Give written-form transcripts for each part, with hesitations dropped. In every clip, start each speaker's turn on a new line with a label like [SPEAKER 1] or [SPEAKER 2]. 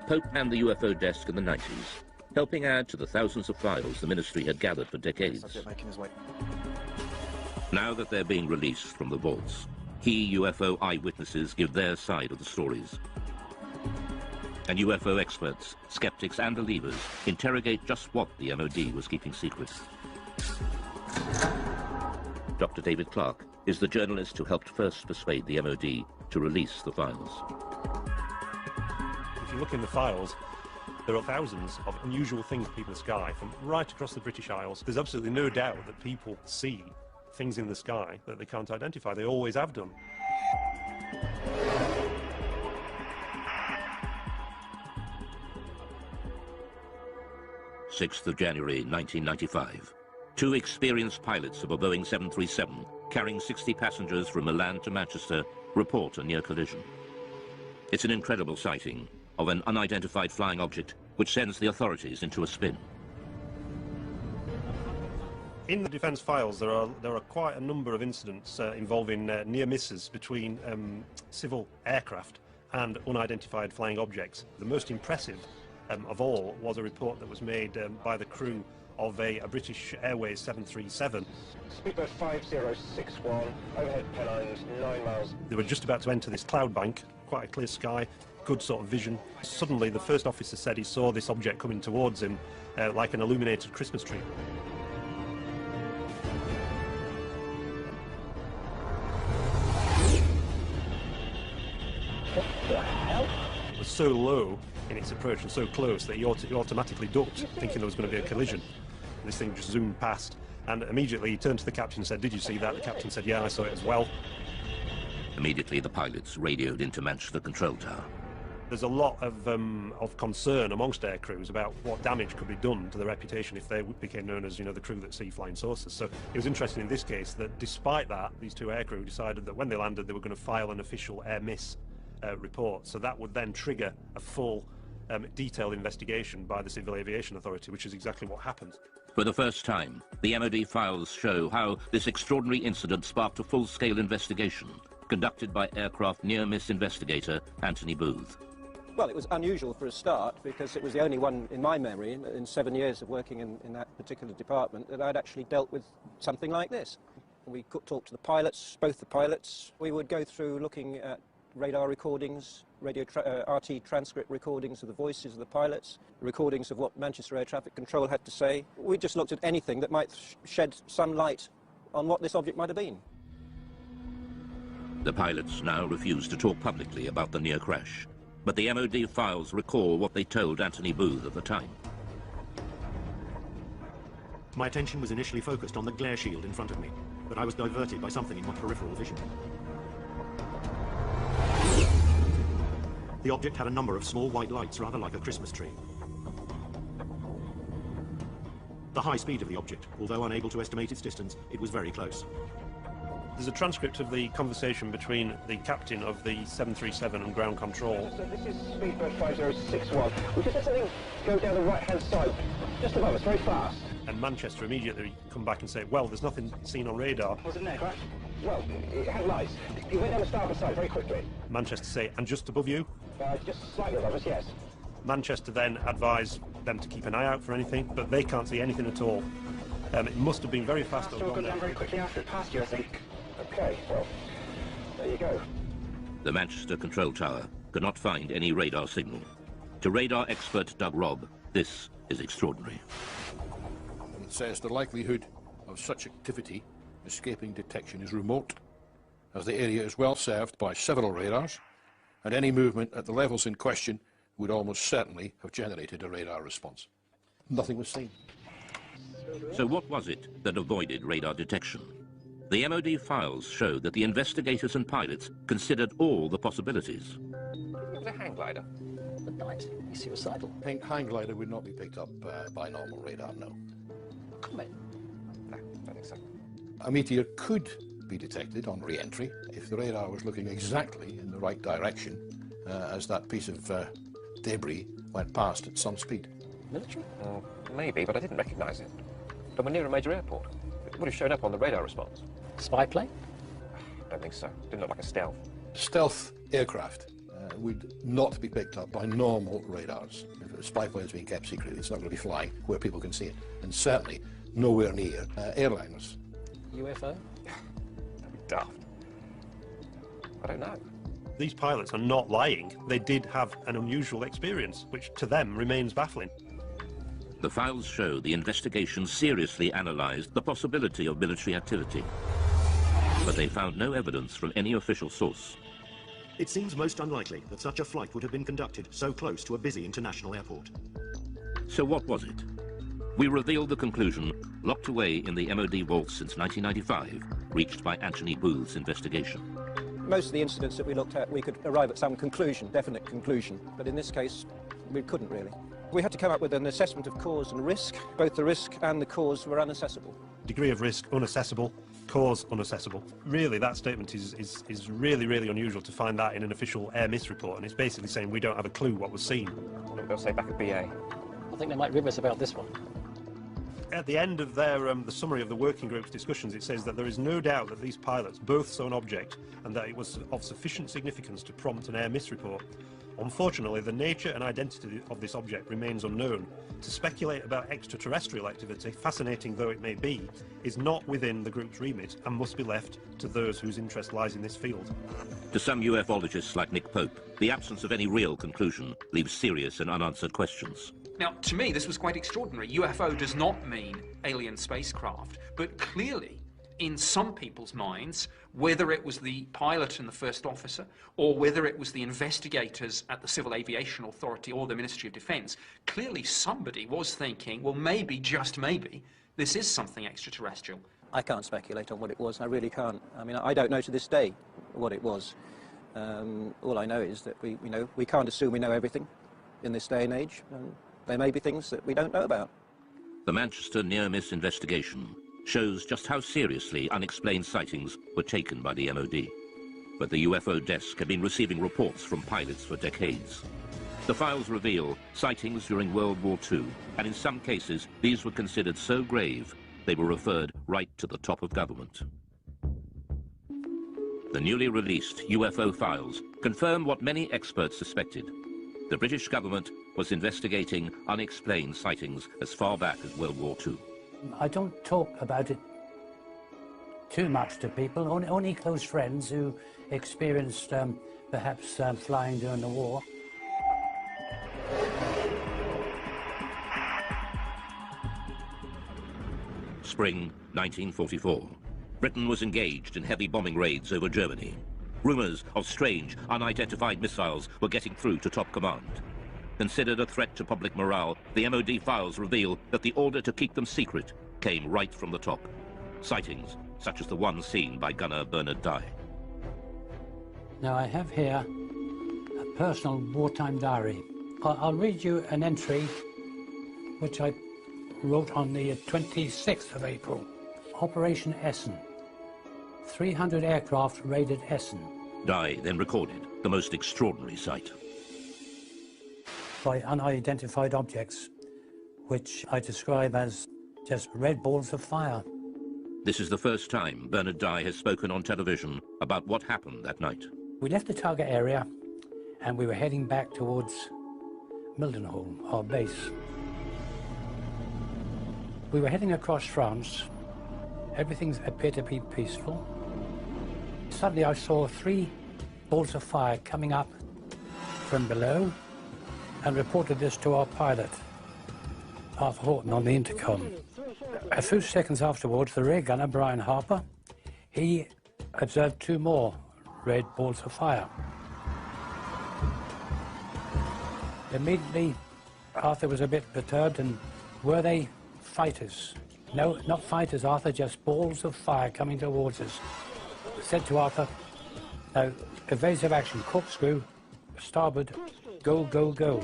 [SPEAKER 1] Pope and the UFO desk in the 90s, helping add to the thousands of files the ministry had gathered for decades. Now that they're being released from the vaults, key UFO eyewitnesses give their side of the stories. And UFO experts, skeptics and believers interrogate just what the MOD was keeping secret. Dr. David Clarke is the journalist who helped first persuade the MOD to release the files.
[SPEAKER 2] If you look in the files, there are thousands of unusual things people in the sky from right across the British Isles. There's absolutely no doubt that people see things in the sky that they can't identify. They always have done.
[SPEAKER 1] January 6th, 1995. Two experienced pilots of a Boeing 737 carrying 60 passengers from Milan to Manchester report a near collision. It's an incredible sighting of an unidentified flying object which sends the authorities into a spin.
[SPEAKER 2] In the defence files, there are quite a number of incidents involving near misses between civil aircraft and unidentified flying objects. The most impressive of all was a report that was made by the crew of a British Airways 737.
[SPEAKER 3] Speedbird 5061, overhead Pennines, 9 miles.
[SPEAKER 2] They were just about to enter this cloud bank, quite a clear sky, good sort of vision. Suddenly the first officer said he saw this object coming towards him like an illuminated Christmas tree.
[SPEAKER 3] What the hell?
[SPEAKER 2] It was so low in its approach and so close that he automatically ducked, thinking there was going to be a collision. This thing just zoomed past, and immediately he turned to the captain and said, "Did you see that?" The captain said, "Yeah, I saw it as well."
[SPEAKER 1] Immediately the pilots radioed into Manchester Control Tower.
[SPEAKER 2] There's a lot of concern amongst air crews about what damage could be done to their reputation if they became known as, the crew that see flying saucers. So it was interesting in this case that despite that, these two air crew decided that when they landed they were going to file an official air miss report. So that would then trigger a full detailed investigation by the Civil Aviation Authority, which is exactly what happened.
[SPEAKER 1] For the first time, the MOD files show how this extraordinary incident sparked a full-scale investigation conducted by aircraft near-miss investigator Anthony Booth.
[SPEAKER 4] Well, it was unusual for a start because it was the only one in my memory in 7 years of working in that particular department that I'd actually dealt with something like this. We could talk to the pilots, both the pilots. We would go through looking at radar recordings, RT transcript recordings of the voices of the pilots, recordings of what Manchester Air Traffic Control had to say. We just looked at anything that might shed some light on what this object might have been.
[SPEAKER 1] The pilots now refuse to talk publicly about the near crash, but the MOD files recall what they told Anthony Booth at the time.
[SPEAKER 5] My attention was initially focused on the glare shield in front of me, but I was diverted by something in my peripheral vision. The object had a number of small white lights, rather like a Christmas tree. The high speed of the object, although unable to estimate its distance, it was very close.
[SPEAKER 2] There's a transcript of the conversation between the captain of the 737 and ground control.
[SPEAKER 3] So this is Speedbird 5061. We just had something go down the right-hand side, just above us, very fast.
[SPEAKER 2] And Manchester immediately come back and say, well, there's nothing seen on radar.
[SPEAKER 3] Was it an aircraft? Well, it had lights. It went down the starboard side very quickly.
[SPEAKER 2] Manchester say, and just above you?
[SPEAKER 3] Just slightly above us, yes.
[SPEAKER 2] Manchester then advise them to keep an eye out for anything, but they can't see anything at all. It must have been very fast.
[SPEAKER 3] So we'll go down very quickly after it passed you, I think. Okay, well, there you go.
[SPEAKER 1] The Manchester Control Tower could not find any radar signal. To radar expert Doug Robb, this is extraordinary.
[SPEAKER 6] It says the likelihood of such activity escaping detection is remote, as the area is well served by several radars, and any movement at the levels in question would almost certainly have generated a radar response. Nothing was seen.
[SPEAKER 1] So what was it that avoided radar detection? The MOD files show that the investigators and pilots considered all the possibilities.
[SPEAKER 3] It was a hang glider.
[SPEAKER 7] At night, he's suicidal.
[SPEAKER 6] Hang glider would not be picked up by normal radar, no.
[SPEAKER 7] Comet?
[SPEAKER 3] No, don't think so.
[SPEAKER 6] A meteor could be detected on re-entry if the radar was looking exactly in the right direction as that piece of debris went past at some speed.
[SPEAKER 7] Military?
[SPEAKER 3] Maybe, but I didn't recognise it. But we're near a major airport. It would have shown up on the radar response.
[SPEAKER 7] Spy plane?
[SPEAKER 3] Don't think so. Didn't look like a stealth.
[SPEAKER 6] Stealth aircraft. would not be picked up by normal radars. If a spy plane is being kept secret, it's not going to be flying where people can see it, and certainly nowhere near airliners.
[SPEAKER 4] UFO?
[SPEAKER 8] That'd be daft. I don't know.
[SPEAKER 2] These pilots are not lying. They did have an unusual experience, which to them remains baffling.
[SPEAKER 1] The files show the investigation seriously analysed the possibility of military activity, but they found no evidence from any official source.
[SPEAKER 5] It seems most unlikely that such a flight would have been conducted so close to a busy international airport.
[SPEAKER 1] So what was it? We revealed the conclusion, locked away in the MOD vaults since 1995, reached by Anthony Booth's investigation.
[SPEAKER 4] Most of the incidents that we looked at, we could arrive at some conclusion, definite conclusion, but in this case, we couldn't really. We had to come up with an assessment of cause and risk. Both the risk and the cause were unaccessible.
[SPEAKER 2] Degree of risk, unaccessible. Cause, unaccessible. Really, that statement is really, really unusual to find that in an official air miss report, and it's basically saying we don't have a clue what was seen.
[SPEAKER 8] What they'll say back at BA.
[SPEAKER 7] I think they might rib us about this one.
[SPEAKER 2] At the end of their the summary of the working group's discussions, it says that there is no doubt that these pilots both saw an object and that it was of sufficient significance to prompt an air miss report. Unfortunately, the nature and identity of this object remains unknown. To speculate about extraterrestrial activity, fascinating though it may be, is not within the group's remit and must be left to those whose interest lies in this field.
[SPEAKER 1] To some ufologists like Nick Pope, the absence of any real conclusion leaves serious and unanswered questions.
[SPEAKER 9] Now, to me, this was quite extraordinary. UFO does not mean alien spacecraft, but clearly, in some people's minds, whether it was the pilot and the first officer, or whether it was the investigators at the Civil Aviation Authority or the Ministry of Defence, clearly somebody was thinking, well, maybe, just maybe, this is something extraterrestrial.
[SPEAKER 4] I can't speculate on what it was, I really can't. I mean, I don't know to this day what it was. All I know is that we can't assume we know everything in this day and age. There may be things that we don't know about.
[SPEAKER 1] The Manchester near-miss investigation shows just how seriously unexplained sightings were taken by the MOD. But the UFO desk had been receiving reports from pilots for decades. The files reveal sightings during World War II, and in some cases these were considered so grave they were referred right to the top of government. The newly released UFO files confirm what many experts suspected. The British government was investigating unexplained sightings as far back as World War II.
[SPEAKER 10] I don't talk about it too much to people, only close friends who experienced perhaps flying during the war.
[SPEAKER 1] Spring 1944. Britain was engaged in heavy bombing raids over Germany. Rumours of strange, unidentified missiles were getting through to top command. Considered a threat to public morale, the MOD files reveal that the order to keep them secret came right from the top. Sightings, such as the one seen by gunner Bernard Dye.
[SPEAKER 10] Now I have here a personal wartime diary. I'll read you an entry which I wrote on the 26th of April. Operation Essen. 300 aircraft raided Essen.
[SPEAKER 1] Dye then recorded the most extraordinary sight.
[SPEAKER 10] By unidentified objects, which I describe as just red balls of fire.
[SPEAKER 1] This is the first time Bernard Dye has spoken on television about what happened that night.
[SPEAKER 10] We left the target area and we were heading back towards Mildenhall, our base. We were heading across France. Everything appeared to be peaceful. Suddenly I saw 3 balls of fire coming up from below and reported this to our pilot, Arthur Horton, on the intercom. A few seconds afterwards, the rear gunner, Brian Harper, he observed 2 more red balls of fire. Immediately, Arthur was a bit perturbed, and were they fighters? No, not fighters, Arthur, just balls of fire coming towards us. I said to Arthur, now, evasive action, corkscrew, starboard, go, go, go.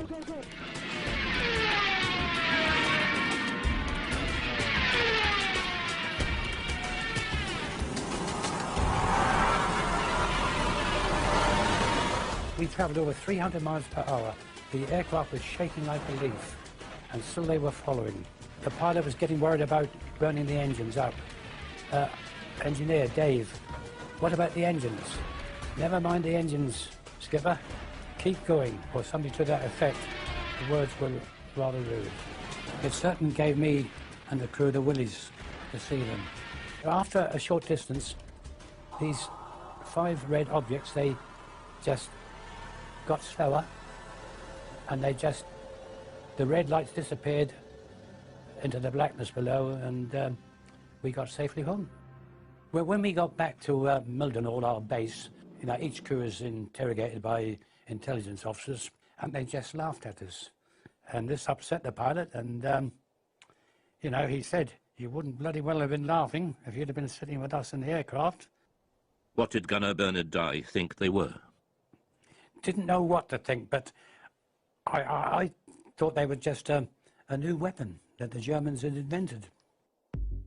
[SPEAKER 10] We travelled over 300 miles per hour. The aircraft was shaking like a leaf, and still they were following. The pilot was getting worried about burning the engines up. Engineer, Dave, what about the engines? Never mind the engines, Skipper. keep going, or something to that effect. The words were rather rude. It certainly gave me and the crew the willies to see them. After a short distance, these 5 red objects, they just got slower, and the red lights disappeared into the blackness below, and we got safely home. Well, when we got back to Mildenhall, our base, you know, each crew was interrogated by intelligence officers, and they just laughed at us. And this upset the pilot, and, you know, he said, "You wouldn't bloody well have been laughing if you'd have been sitting with us in the aircraft."
[SPEAKER 1] What did Gunner Bernard Dye think they were?
[SPEAKER 10] Didn't know what to think, but I thought they were just a new weapon that the Germans had invented.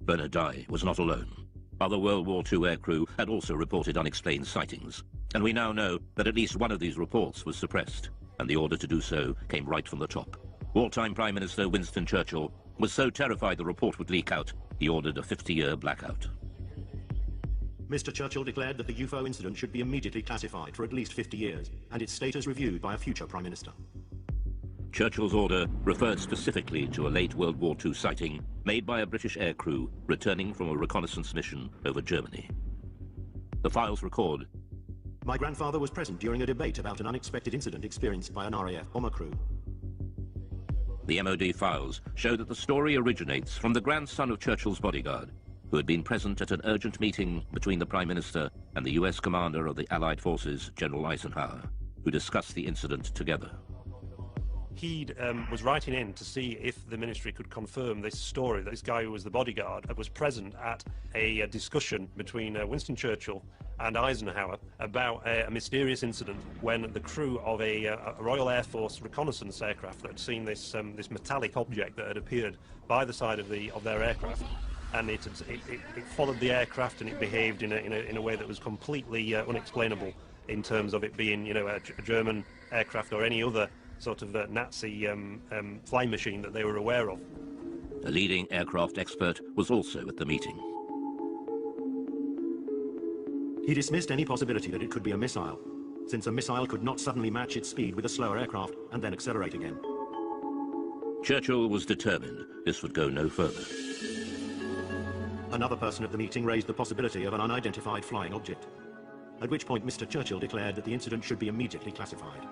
[SPEAKER 1] Bernard Dye was not alone. Other World War II aircrew had also reported unexplained sightings, and we now know that at least one of these reports was suppressed, and the order to do so came right from the top. Wartime Prime Minister Winston Churchill was so terrified the report would leak out, he ordered a 50-year blackout.
[SPEAKER 5] Mr. Churchill declared that the UFO incident should be immediately classified for at least 50 years, and its status reviewed by a future Prime Minister.
[SPEAKER 1] Churchill's order referred specifically to a late World War II sighting made by a British aircrew returning from a reconnaissance mission over Germany. The files record,
[SPEAKER 5] "My grandfather was present during a debate about an unexpected incident experienced by an RAF bomber crew."
[SPEAKER 1] The MOD files show that the story originates from the grandson of Churchill's bodyguard, who had been present at an urgent meeting between the Prime Minister and the US commander of the Allied forces, General Eisenhower, who discussed the incident together.
[SPEAKER 2] He was writing in to see if the ministry could confirm this story, that this guy who was the bodyguard was present at a discussion between Winston Churchill and Eisenhower about a mysterious incident when the crew of a Royal Air Force reconnaissance aircraft that had seen this metallic object that had appeared by the side of their aircraft, and it followed the aircraft, and it behaved in a way that was completely unexplainable in terms of it being, you know, a German aircraft or any other sort of Nazi flying machine that they were aware of.
[SPEAKER 1] A leading aircraft expert was also at the meeting.
[SPEAKER 5] He dismissed any possibility that it could be a missile, since a missile could not suddenly match its speed with a slower aircraft and then accelerate again.
[SPEAKER 1] Churchill was determined this would go no further.
[SPEAKER 5] Another person at the meeting raised the possibility of an unidentified flying object, at which point Mr. Churchill declared that the incident should be immediately classified.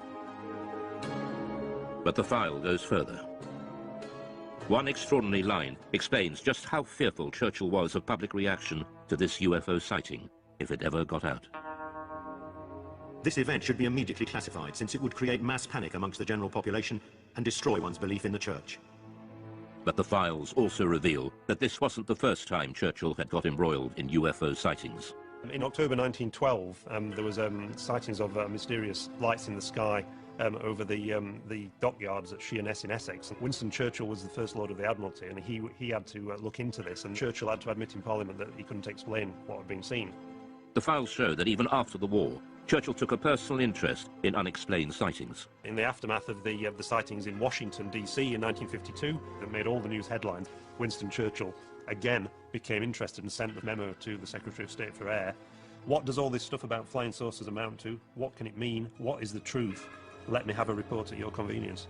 [SPEAKER 1] But the file goes further. One extraordinary line explains just how fearful Churchill was of public reaction to this UFO sighting, if it ever got out.
[SPEAKER 5] "This event should be immediately classified, since it would create mass panic amongst the general population and destroy one's belief in the church."
[SPEAKER 1] But the files also reveal that this wasn't the first time Churchill had got embroiled in UFO sightings.
[SPEAKER 2] In October 1912, there was sightings of mysterious lights in the sky over the dockyards at Sheerness in Essex. Winston Churchill was the First Lord of the Admiralty, and he had to look into this, and Churchill had to admit in Parliament that he couldn't explain what had been seen.
[SPEAKER 1] The files show that even after the war, Churchill took a personal interest in unexplained sightings.
[SPEAKER 2] In the aftermath of the sightings in Washington, D.C. in 1952, that made all the news headlines, Winston Churchill again became interested and sent a memo to the Secretary of State for Air. What does all this stuff about flying saucers amount to? What can it mean? What is the truth? Let me have a report at your convenience.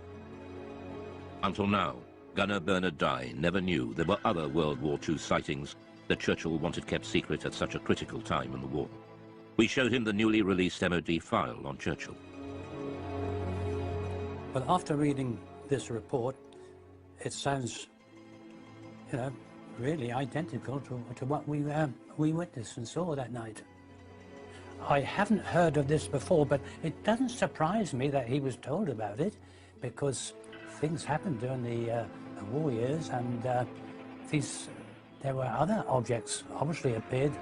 [SPEAKER 1] Until now, Gunner Bernard Dye never knew there were other World War II sightings that Churchill wanted kept secret at such a critical time in the war. We showed him the newly released MOD file on Churchill.
[SPEAKER 10] Well, after reading this report, it sounds, you know, really identical to what we witnessed and saw that night. I haven't heard of this before, but it doesn't surprise me that he was told about it, because things happened during the war years, and there were other objects obviously appeared.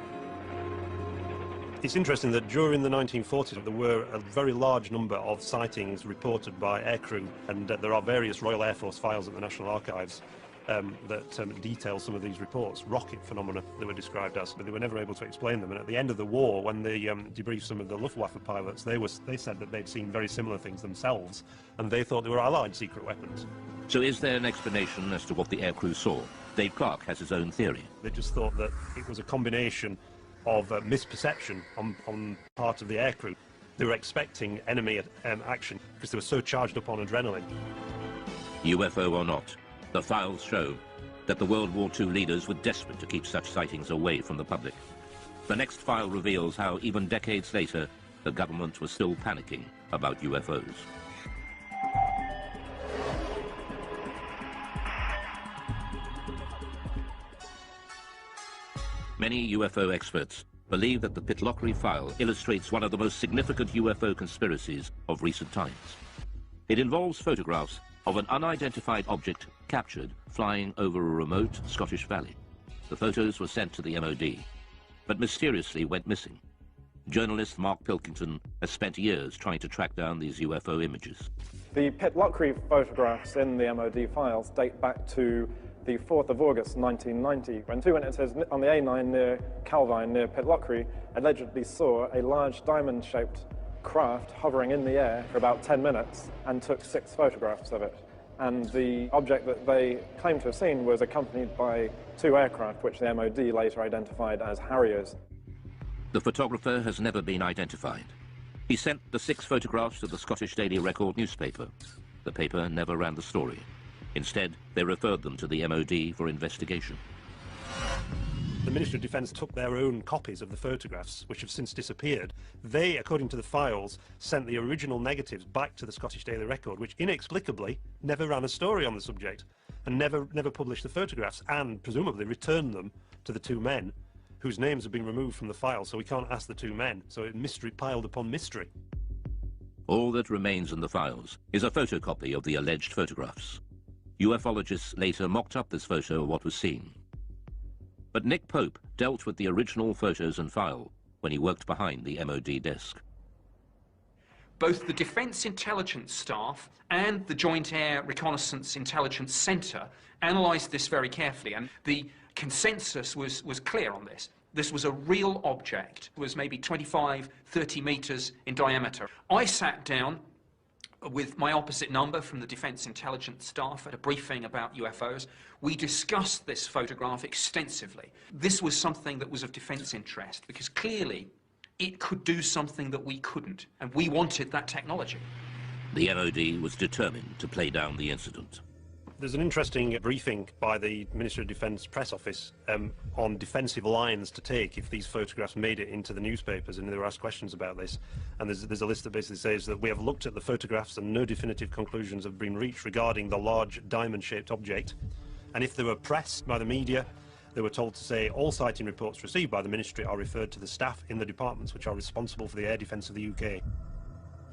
[SPEAKER 2] It's interesting that during the 1940s there were a very large number of sightings reported by aircrew, and there are various Royal Air Force files at the National Archives that detail some of these reports, rocket phenomena they were described as, but they were never able to explain them. And at the end of the war, when they debriefed some of the Luftwaffe pilots, they said that they'd seen very similar things themselves, and they thought they were Allied secret weapons.
[SPEAKER 1] So is there an explanation as to what the aircrew saw? Dave Clark has his own theory.
[SPEAKER 2] They just thought that it was a combination of misperception on part of the aircrew, They were expecting enemy action because they were so charged up on adrenaline.
[SPEAKER 1] UFO or not, the files show that the World War II leaders were desperate to keep such sightings away from the public. The next file reveals how, even decades later, the government was still panicking about UFOs. Many UFO experts believe that the Pitlochry file illustrates one of the most significant UFO conspiracies of recent times. It involves photographs of an unidentified object captured flying over a remote Scottish valley. The photos were sent to the MOD, but mysteriously went missing. Journalist Mark Pilkington has spent years trying to track down these UFO images.
[SPEAKER 11] The Pitlochry photographs in the MOD files date back to the 4th of August 1990, when two witnesses on the A9 near Calvine, near Pitlochry, allegedly saw a large diamond-shaped craft hovering in the air for about 10 minutes and took 6 photographs of it. And the object that they claimed to have seen was accompanied by 2 aircraft, which the MOD later identified as Harriers.
[SPEAKER 1] The photographer has never been identified. He sent the 6 photographs to the Scottish Daily Record newspaper. The paper never ran the story. Instead, they referred them to the MOD for investigation.
[SPEAKER 2] The Ministry of Defence took their own copies of the photographs, which have since disappeared. They, according to the files, sent the original negatives back to the Scottish Daily Record, which inexplicably never ran a story on the subject and never published the photographs, and presumably returned them to the 2 men whose names have been removed from the file, so we can't ask the 2 men. So mystery piled upon mystery.
[SPEAKER 1] All that remains in the files is a photocopy of the alleged photographs. Ufologists later mocked up this photo of what was seen. But Nick Pope dealt with the original photos and file when he worked behind the MOD desk.
[SPEAKER 9] Both the Defence Intelligence Staff and the Joint Air Reconnaissance Intelligence Centre analysed this very carefully, and the consensus was clear on this. This was a real object. It was maybe 25, 30 metres in diameter. I sat down with my opposite number from the Defence Intelligence Staff at a briefing about UFOs. We discussed this photograph extensively. This was something that was of defence interest, because clearly it could do something that we couldn't, and we wanted that technology.
[SPEAKER 1] The MOD was determined to play down the incident.
[SPEAKER 2] There's an interesting briefing by the Ministry of Defence press office on defensive lines to take if these photographs made it into the newspapers, and they were asked questions about this. And there's a list that basically says that we have looked at the photographs and no definitive conclusions have been reached regarding the large diamond-shaped object. And if they were pressed by the media, they were told to say all sighting reports received by the Ministry are referred to the staff in the departments which are responsible for the air defence of the UK.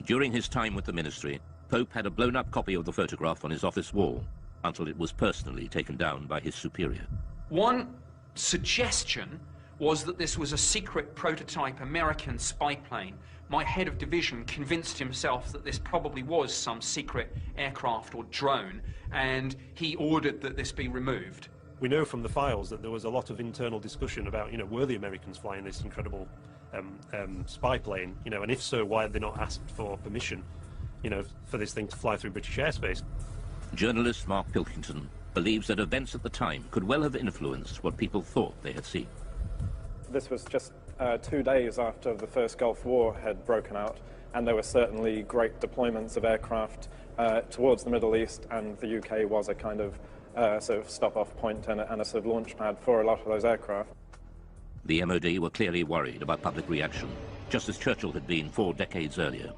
[SPEAKER 1] During his time with the Ministry, Pope had a blown-up copy of the photograph on his office wall, until it was personally taken down by his superior.
[SPEAKER 9] One suggestion was that this was a secret prototype American spy plane. My head of division convinced himself that this probably was some secret aircraft or drone, and he ordered that this be removed.
[SPEAKER 2] We know from the files that there was a lot of internal discussion about, were the Americans flying this incredible spy plane, and if so, why had they not asked for permission, for this thing to fly through British airspace?
[SPEAKER 1] Journalist Mark Pilkington believes that events at the time could well have influenced what people thought they had seen.
[SPEAKER 11] This was just 2 days after the first Gulf War had broken out, and there were certainly great deployments of aircraft towards the Middle East, and the UK was a kind of sort of stop-off point and a sort of launch pad for a lot of those aircraft.
[SPEAKER 1] The MOD were clearly worried about public reaction, just as Churchill had been 4 decades earlier.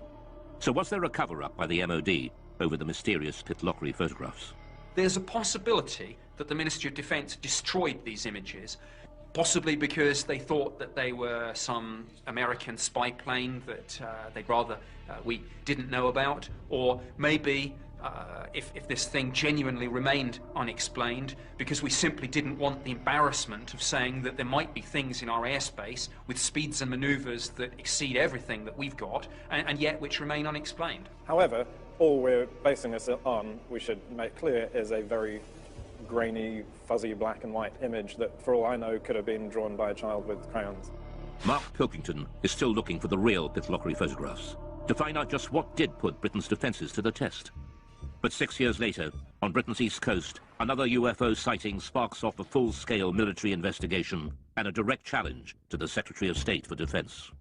[SPEAKER 1] So was there a cover-up by the MOD over the mysterious Pitlochry photographs?
[SPEAKER 9] There's a possibility that the Ministry of Defence destroyed these images, possibly because they thought that they were some American spy plane that they'd rather we didn't know about, or maybe if this thing genuinely remained unexplained, because we simply didn't want the embarrassment of saying that there might be things in our airspace with speeds and manoeuvres that exceed everything that we've got, and yet which remain unexplained.
[SPEAKER 11] However, all we're basing this on, we should make clear, is a very grainy, fuzzy black and white image that, for all I know, could have been drawn by a child with crayons.
[SPEAKER 1] Mark Pilkington is still looking for the real Pitlochry photographs to find out just what did put Britain's defences to the test. But 6 years later, on Britain's east coast, another UFO sighting sparks off a full-scale military investigation and a direct challenge to the Secretary of State for Defence.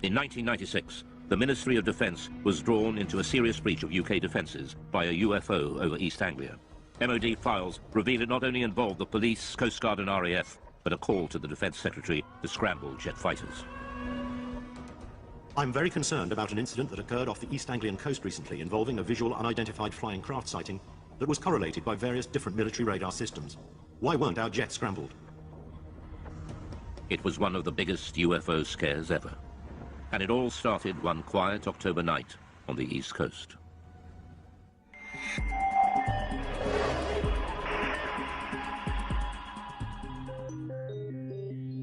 [SPEAKER 1] In 1996, the Ministry of Defence was drawn into a serious breach of UK defences by a UFO over East Anglia. MOD files reveal it not only involved the police, Coast Guard and RAF, but a call to the Defence Secretary to scramble jet fighters.
[SPEAKER 5] I'm very concerned about an incident that occurred off the East Anglian coast recently involving a visual unidentified flying craft sighting that was correlated by various different military radar systems. Why weren't our jets scrambled?
[SPEAKER 1] It was one of the biggest UFO scares ever. And it all started one quiet October night on the East Coast.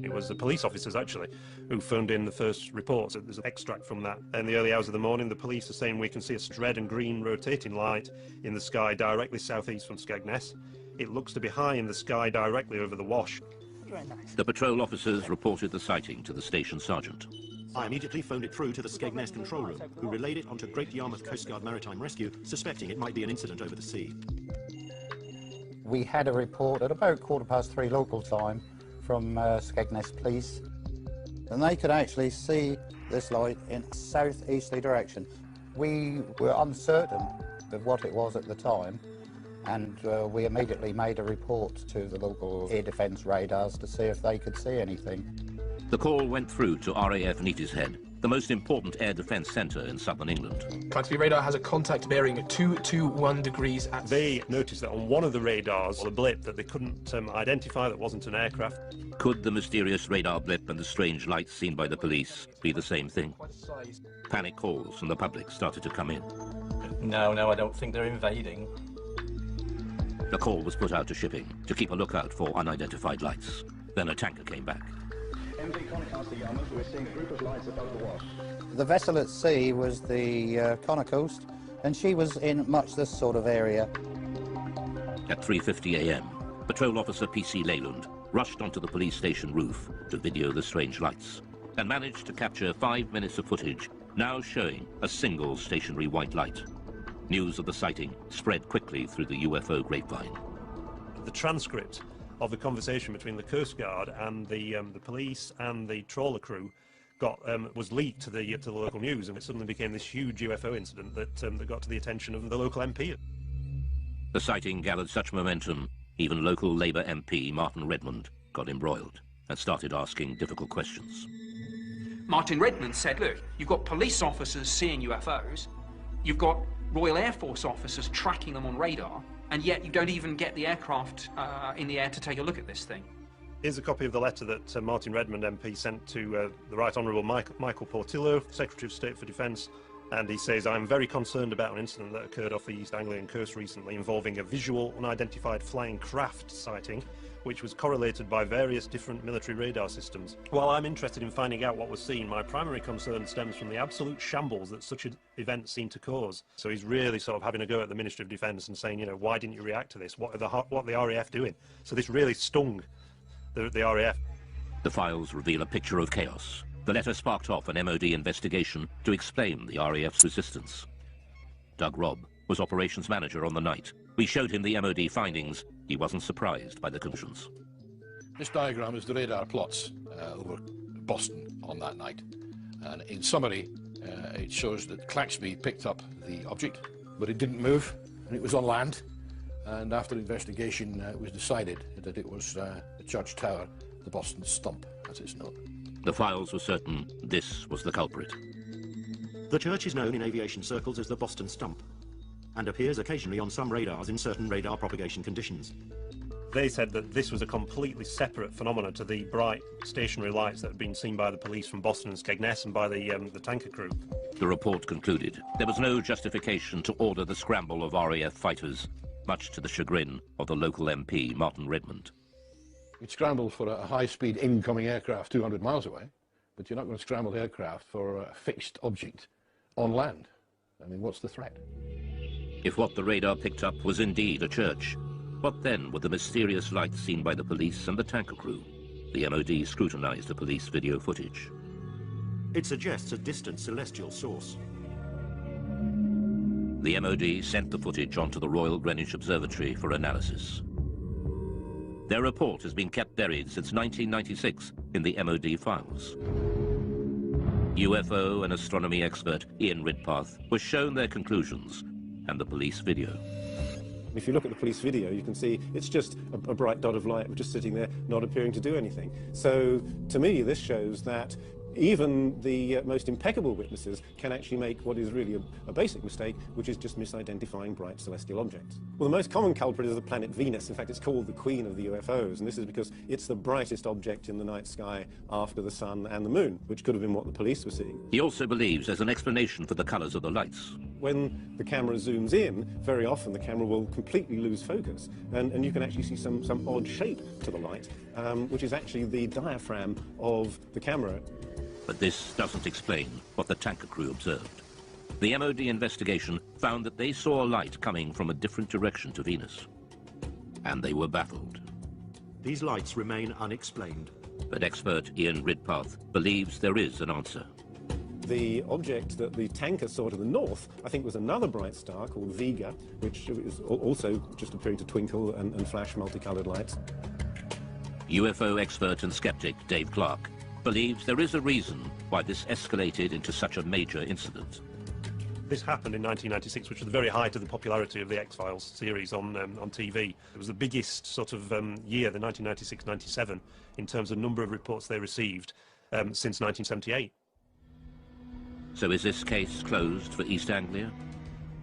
[SPEAKER 2] It was the police officers, actually, who phoned in the first reports. There's an extract from that. In the early hours of the morning, the police are saying we can see a red and green rotating light in the sky directly southeast from Skegness. It looks to be high in the sky directly over the Wash.
[SPEAKER 7] Very nice.
[SPEAKER 1] The patrol officers reported the sighting to the station sergeant.
[SPEAKER 5] I immediately phoned it through to the Skegness control room, who relayed it onto Great Yarmouth Coast Guard Maritime Rescue, suspecting it might be an incident over the sea.
[SPEAKER 12] We had a report at about 3:15 local time from Skegness Police, and they could actually see this light in a southeasterly direction. We were uncertain of what it was at the time, and we immediately made a report to the local air defence radars to see if they could see anything.
[SPEAKER 1] The call went through to RAF Neatishead, the most important air defence centre in southern England.
[SPEAKER 13] Clancy radar has a contact bearing at 221 degrees at...
[SPEAKER 2] They noticed that on one of the radars, a blip that they couldn't identify that wasn't an aircraft.
[SPEAKER 1] Could the mysterious radar blip and the strange lights seen by the police be the same thing? Panic calls from the public started to come in.
[SPEAKER 7] No, I don't think they're invading.
[SPEAKER 1] The call was put out to shipping to keep a lookout for unidentified lights. Then a tanker came back.
[SPEAKER 3] MV Conocast to Yarmouth, we're seeing a group of lights above the Wash.
[SPEAKER 12] The vessel at sea was the Connor Coast, and she was in much this sort of area.
[SPEAKER 1] At 3:50 a.m., Patrol Officer P.C. Leyland rushed onto the police station roof to video the strange lights and managed to capture 5 minutes of footage, now showing a single stationary white light. News of the sighting spread quickly through the UFO grapevine.
[SPEAKER 2] The transcript of the conversation between the Coast Guard and the police and the trawler crew was leaked to the local news, and it suddenly became this huge UFO incident that got to the attention of the local MP.
[SPEAKER 1] The sighting gathered such momentum, even local Labour MP Martin Redmond got embroiled and started asking difficult questions.
[SPEAKER 9] Martin Redmond said, look, you've got police officers seeing UFOs, you've got Royal Air Force officers tracking them on radar, and yet you don't even get the aircraft in the air to take a look at this thing.
[SPEAKER 2] Here's a copy of the letter that Martin Redmond MP sent to the Right Honourable Michael Portillo, Secretary of State for Defence, and he says, I'm very concerned about an incident that occurred off the East Anglian coast recently involving a visual unidentified flying craft sighting, which was correlated by various different military radar systems. While I'm interested in finding out what was seen, my primary concern stems from the absolute shambles that such an event seemed to cause. So he's really sort of having a go at the Ministry of Defence and saying, you know, why didn't you react to this? What are the RAF doing? So this really stung the RAF.
[SPEAKER 1] The files reveal a picture of chaos. The letter sparked off an MOD investigation to explain the RAF's resistance. Doug Robb was operations manager on the night. We showed him the MOD findings. He wasn't surprised by the conclusions.
[SPEAKER 6] This diagram is the radar plots over Boston on that night. And in summary, it shows that Claxby picked up the object, but it didn't move, and it was on land. And after investigation, it was decided that it was the Church Tower, the Boston Stump, as it's known.
[SPEAKER 1] The files were certain this was the culprit.
[SPEAKER 5] The church is known in aviation circles as the Boston Stump, and appears occasionally on some radars in certain radar propagation conditions.
[SPEAKER 2] They said that this was a completely separate phenomenon to the bright stationary lights that had been seen by the police from Boston and Skegness and by the tanker crew.
[SPEAKER 1] The report concluded there was no justification to order the scramble of RAF fighters, much to the chagrin of the local MP, Martin Redmond.
[SPEAKER 6] You'd scramble for a high-speed incoming aircraft 200 miles away, but you're not going to scramble aircraft for a fixed object on land. I mean, what's the threat?
[SPEAKER 1] If what the radar picked up was indeed a church, what then were the mysterious lights seen by the police and the tanker crew? The MOD scrutinised the police video footage.
[SPEAKER 5] It suggests a distant celestial source.
[SPEAKER 1] The MOD sent the footage onto the Royal Greenwich Observatory for analysis. Their report has been kept buried since 1996 in the MOD files. UFO and astronomy expert Ian Ridpath was shown their conclusions and the police video.
[SPEAKER 14] If you look at the police video, you can see it's just a bright dot of light just sitting there, not appearing to do anything. So, to me, this shows that even the most impeccable witnesses can actually make what is really a basic mistake, which is just misidentifying bright celestial objects. Well, the most common culprit is the planet Venus. In fact, it's called the queen of the UFOs, and this is because it's the brightest object in the night sky after the sun and the moon, which could have been what the police were seeing.
[SPEAKER 1] He also believes there's an explanation for the colours of the lights.
[SPEAKER 14] When the camera zooms in, very often the camera will completely lose focus, and you can actually see some odd shape to the light, which is actually the diaphragm of the camera.
[SPEAKER 1] But this doesn't explain what the tanker crew observed. The MOD investigation found that they saw a light coming from a different direction to Venus. And they were baffled.
[SPEAKER 5] These lights remain unexplained.
[SPEAKER 1] But expert Ian Ridpath believes there is an answer.
[SPEAKER 14] The object that the tanker saw to the north, I think, was another bright star called Vega, which is also just appearing to twinkle and flash multicolored lights.
[SPEAKER 1] UFO expert and skeptic Dave Clark believes there is a reason why this escalated into such a major incident.
[SPEAKER 2] This happened in 1996, which was the very height of the popularity of the X-Files series on TV. It was the biggest sort of year, the 1996-97, in terms of number of reports they received since 1978.
[SPEAKER 1] So is this case closed for East Anglia?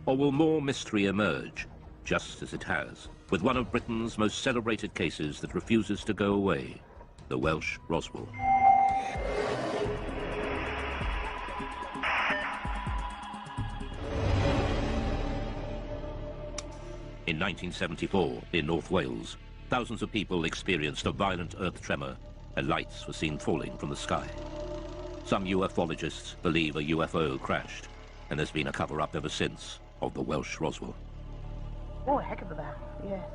[SPEAKER 1] Or will more mystery emerge, just as it has, with one of Britain's most celebrated cases that refuses to go away, the Welsh Roswell? In 1974, in North Wales, thousands of people experienced a violent earth tremor and lights were seen falling from the sky. Some ufologists believe a UFO crashed, and there's been a cover-up ever since of the Welsh Roswell.
[SPEAKER 15] Oh, a heck of a bang, yes.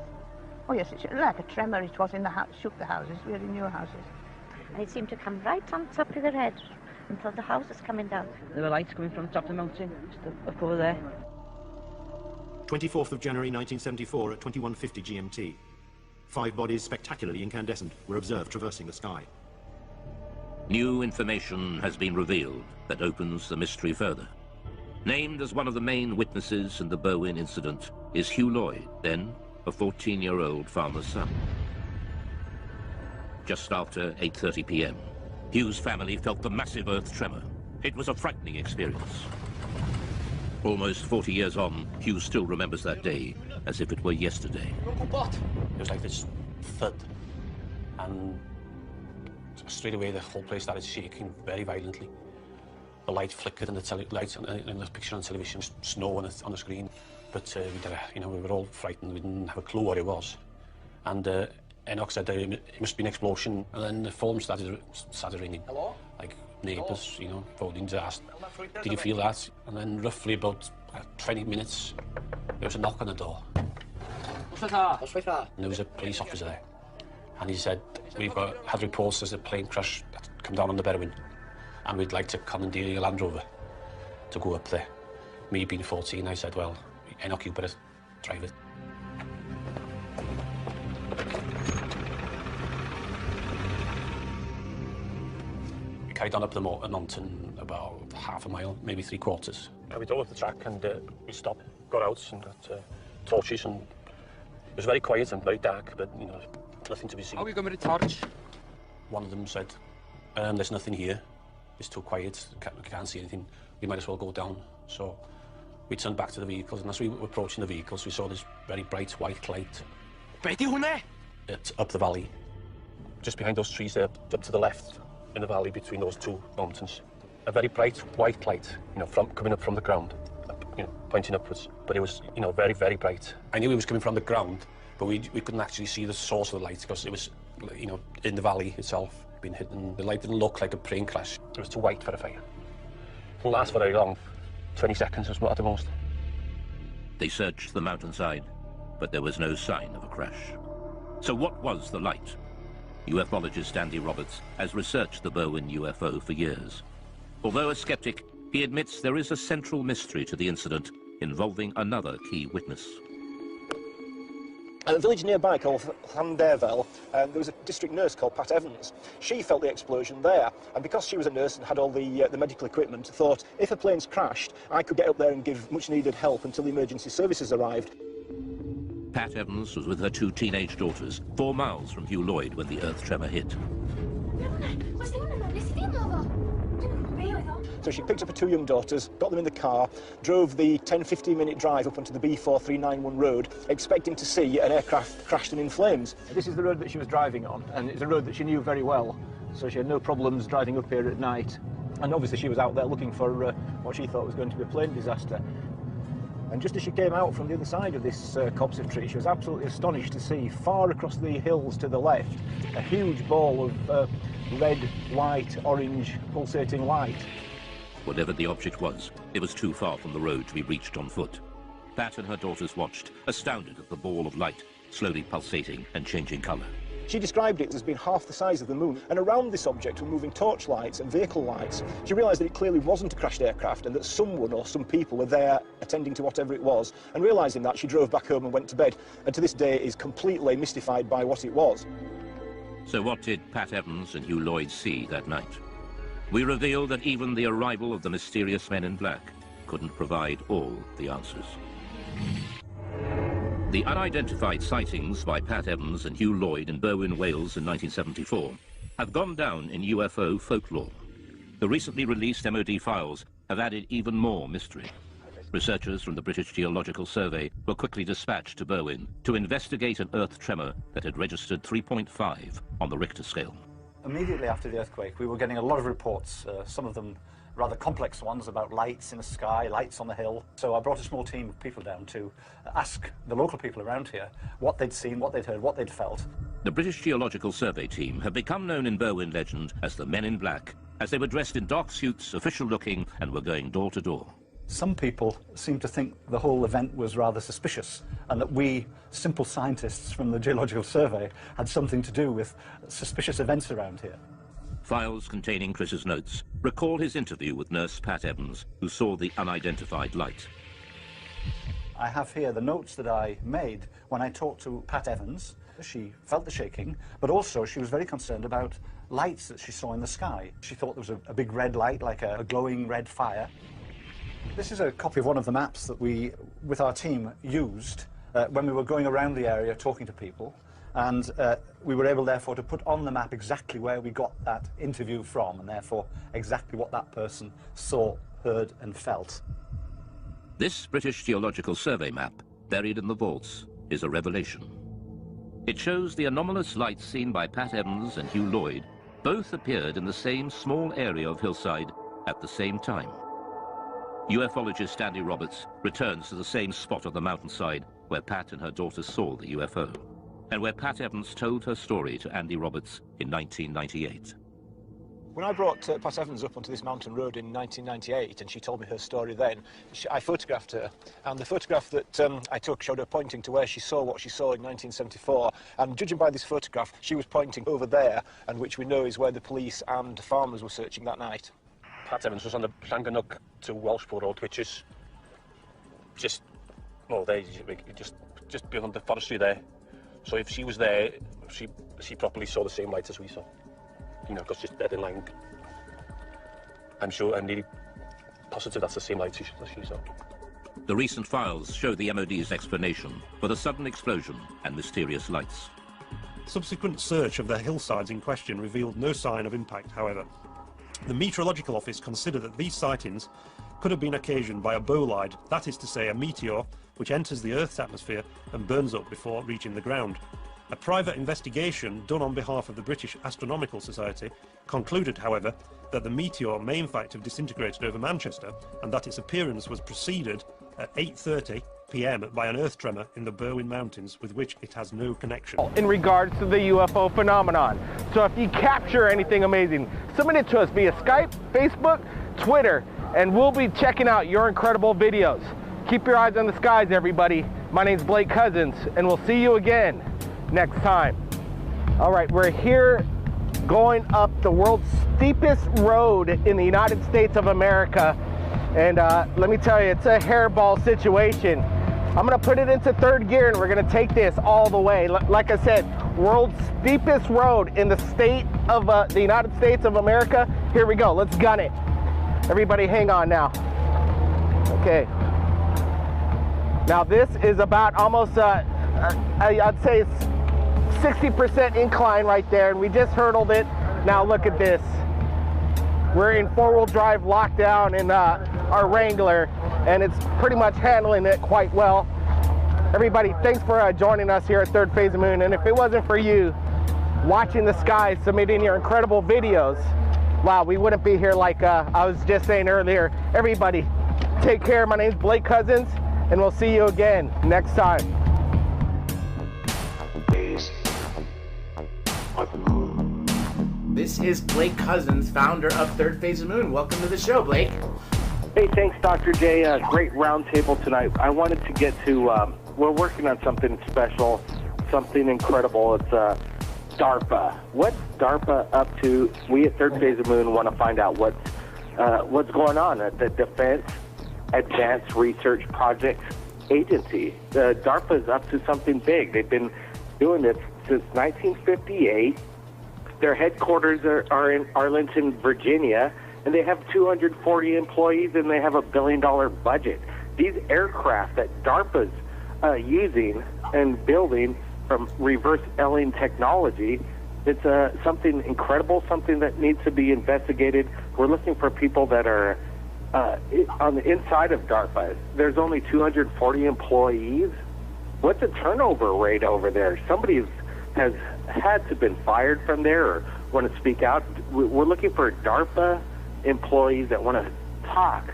[SPEAKER 15] Oh, yes, it's like a tremor. It was in the house, shook the houses. We're in your houses.
[SPEAKER 16] It seemed to come right on top of their head until the house was coming down.
[SPEAKER 15] There were lights coming from the top of the mountain, just up over there.
[SPEAKER 5] 24th of January 1974 at 21:50 GMT. 5 bodies spectacularly incandescent were observed traversing the sky.
[SPEAKER 1] New information has been revealed that opens the mystery further. Named as one of the main witnesses in the Berwyn incident is Hugh Lloyd, then a 14-year-old farmer's son. Just after 8:30 p.m., Hugh's family felt the massive earth tremor. It was a frightening experience. Almost 40 years on, Hugh still remembers that day as if it were yesterday.
[SPEAKER 17] It was like this thud, and straight away the whole place started shaking very violently. The light flickered in the lights in the picture on television, snow on the screen. But we were all frightened. We didn't have a clue what it was. And Enoch said it must be an explosion, and then the phone started ringing. Hello? Like neighbours, phoning to ask, did you feel that? And then roughly about 20 minutes, there was a knock on the door. And there was a police officer there. And he said, we've had reports there's a plane crash that's come down on the Berwyn, and we'd like to commandeer your Land Rover to go up there. Me being 14, I said, well, Enoch, you better drive it. We carried on up the mountain about half a mile, maybe 3/4. We drove up the track and we stopped, got out and got torches, and it was very quiet and very dark, but, nothing to be seen.
[SPEAKER 9] How are we going with the torch?
[SPEAKER 17] One of them said, there's nothing here. It's too quiet, we can't see anything. We might as well go down. So we turned back to the vehicles, and as we were approaching the vehicles, we saw this very bright white light. It's up the valley. Just behind those trees there, up to the left, in the valley between those two mountains. A very bright white light, coming up from the ground, pointing upwards. But it was, very, very bright. I knew it was coming from the ground, but we couldn't actually see the source of the light because it was, in the valley itself, being hidden. The light didn't look like a plane crash. It was too white for a fire. It didn't last for very long. 20 seconds at the most.
[SPEAKER 1] They searched the mountainside, but there was no sign of a crash. So what was the light? Ufologist Andy Roberts has researched the Berwyn UFO for years. Although a skeptic, he admits there is a central mystery to the incident involving another key witness.
[SPEAKER 18] a village nearby called Llanderfel, and there was a district nurse called Pat Evans. She felt the explosion there, and because she was a nurse and had all the medical equipment, thought if a plane's crashed, I could get up there and give much-needed help until the emergency services arrived.
[SPEAKER 1] Pat Evans was with her 2 teenage daughters, 4 miles from Hugh Lloyd when the earth tremor hit.
[SPEAKER 18] So she picked up her 2 young daughters, got them in the car, drove the 10-15 minute drive up onto the B4391 road, expecting to see an aircraft crashed and in flames. This is the road that she was driving on, and it's a road that she knew very well, so she had no problems driving up here at night. And obviously she was out there looking for what she thought was going to be a plane disaster. And just as she came out from the other side of this copse of trees, she was absolutely astonished to see, far across the hills to the left, a huge ball of red, white, orange, pulsating light.
[SPEAKER 1] Whatever the object was, it was too far from the road to be reached on foot. Pat and her daughters watched, astounded at the ball of light, slowly pulsating and changing colour.
[SPEAKER 18] She described it as being half the size of the moon, and around this object were moving torchlights and vehicle lights. She realised that it clearly wasn't a crashed aircraft and that someone or some people were there attending to whatever it was, and realising that, she drove back home and went to bed, and to this day is completely mystified by what it was.
[SPEAKER 1] So what did Pat Evans and Hugh Lloyd see that night? We reveal that even the arrival of the mysterious men in black couldn't provide all the answers. The unidentified sightings by Pat Evans and Hugh Lloyd in Berwyn, Wales in 1974 have gone down in UFO folklore. The recently released MOD files have added even more mystery. Researchers from the British Geological Survey were quickly dispatched to Berwyn to investigate an earth tremor that had registered 3.5 on the Richter scale.
[SPEAKER 19] Immediately after the earthquake, we were getting a lot of reports, some of them rather complex ones about lights in the sky, lights on the hill. So I brought a small team of people down to ask the local people around here what they'd seen, what they'd heard, what they'd felt.
[SPEAKER 1] The British Geological Survey team have become known in Berwyn legend as the Men in Black, as they were dressed in dark suits, official-looking, and were going door to door.
[SPEAKER 19] Some people seem to think the whole event was rather suspicious and that we, simple scientists from the Geological Survey, had something to do with suspicious events around here.
[SPEAKER 1] Files containing Chris's notes recall his interview with nurse Pat Evans, who saw the unidentified light.
[SPEAKER 19] I have here the notes that I made when I talked to Pat Evans. She felt the shaking, but also she was very concerned about lights that she saw in the sky. She thought there was a big red light, like a glowing red fire. This is a copy of one of the maps that we, with our team, used when we were going around the area talking to people, and we were able, therefore, to put on the map exactly where we got that interview from, and therefore exactly what that person saw, heard and felt.
[SPEAKER 1] This British Geological Survey map, buried in the vaults, is a revelation. It shows the anomalous lights seen by Pat Evans and Hugh Lloyd both appeared in the same small area of hillside at the same time. Ufologist Andy Roberts returns to the same spot on the mountainside where Pat and her daughters saw the UFO, and where Pat Evans told her story to Andy Roberts in 1998.
[SPEAKER 18] When I brought Pat Evans up onto this mountain road in 1998 and she told me her story then, I photographed her, and the photograph that I took showed her pointing to where she saw what she saw in 1974, and judging by this photograph, she was pointing over there, and which we know is where the police and farmers were searching that night.
[SPEAKER 17] Pat Evans was on the Llangannock to Welshpool Road, which is just, well, just beyond the forestry there. So if she was there, she probably saw the same lights as we saw. You know, because she's dead in line. I'm sure, I'm nearly positive that's the same lights as she saw.
[SPEAKER 1] The recent files show the MOD's explanation for the sudden explosion and mysterious lights.
[SPEAKER 2] Subsequent search of the hillsides in question revealed no sign of impact, however. The Meteorological Office considered that these sightings could have been occasioned by a bolide, that is to say a meteor which enters the Earth's atmosphere and burns up before reaching the ground. A private investigation done on behalf of the British Astronomical Society concluded, however, that the meteor may in fact have disintegrated over Manchester and that its appearance was preceded at 8:30 p.m. by an earth tremor in the Berwyn Mountains with which it has no connection.
[SPEAKER 20] In regards to the UFO phenomenon. So if you capture anything amazing, submit it to us via Skype, Facebook, Twitter, and we'll be checking out your incredible videos. Keep your eyes on the skies, everybody. My name's Blake Cousins, and we'll see you again next time. All right, we're here going up the world's steepest road in the United States of America. And let me tell you, it's a hairball situation. I'm gonna put it into third gear and we're gonna take this all the way. Like I said, world's steepest road in the state of the United States of America. Here we go, let's gun it. Everybody hang on now. Okay. Now this is about almost, I'd say 60% incline right there, and we just hurdled it. Now look at this. We're in four-wheel drive lockdown in our Wrangler, and it's pretty much handling it quite well. Everybody, thanks for joining us here at Third Phase of Moon, and if it wasn't for you watching the skies, submitting your incredible videos, wow, we wouldn't be here like I was just saying earlier. Everybody, take care. My name's Blake Cousins, and we'll see you again next time.
[SPEAKER 21] This is Blake Cousins, founder of Third Phase of Moon. Welcome to the show, Blake.
[SPEAKER 22] Hey, thanks, Dr. J. Great roundtable tonight. I wanted to get to, we're working on something special, something incredible. It's DARPA. What's DARPA up to? We at Third Phase of Moon want to find out what's going on at the Defense Advanced Research Projects Agency. DARPA is up to something big. They've been doing this since 1958. Their headquarters are in Arlington, Virginia, and they have 240 employees, and they have $1 billion budget. These aircraft that DARPA's using and building from reverse Elling technology, it's something incredible, something that needs to be investigated. We're looking for people that are on the inside of DARPA. There's only 240 employees. What's the turnover rate over there? Somebody has had to been fired from there or want to speak out. We're looking for DARPA employees that want to talk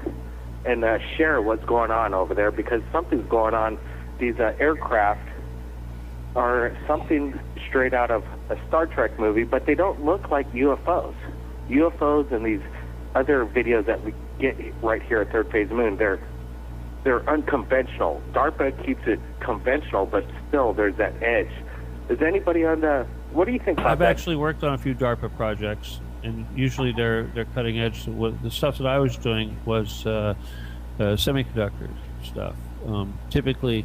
[SPEAKER 22] and share what's going on over there, because something's going on. These aircraft are something straight out of a Star Trek movie, but they don't look like UFOs. UFOs and these other videos that we get right here at Third Phase Moon, they're unconventional. DARPA keeps it conventional, but still there's that edge. Is anybody on the... What do you think about
[SPEAKER 23] I've
[SPEAKER 22] that?
[SPEAKER 23] actually worked on a few DARPA projects, and usually they're cutting edge. The stuff that I was doing was semiconductor stuff. Typically,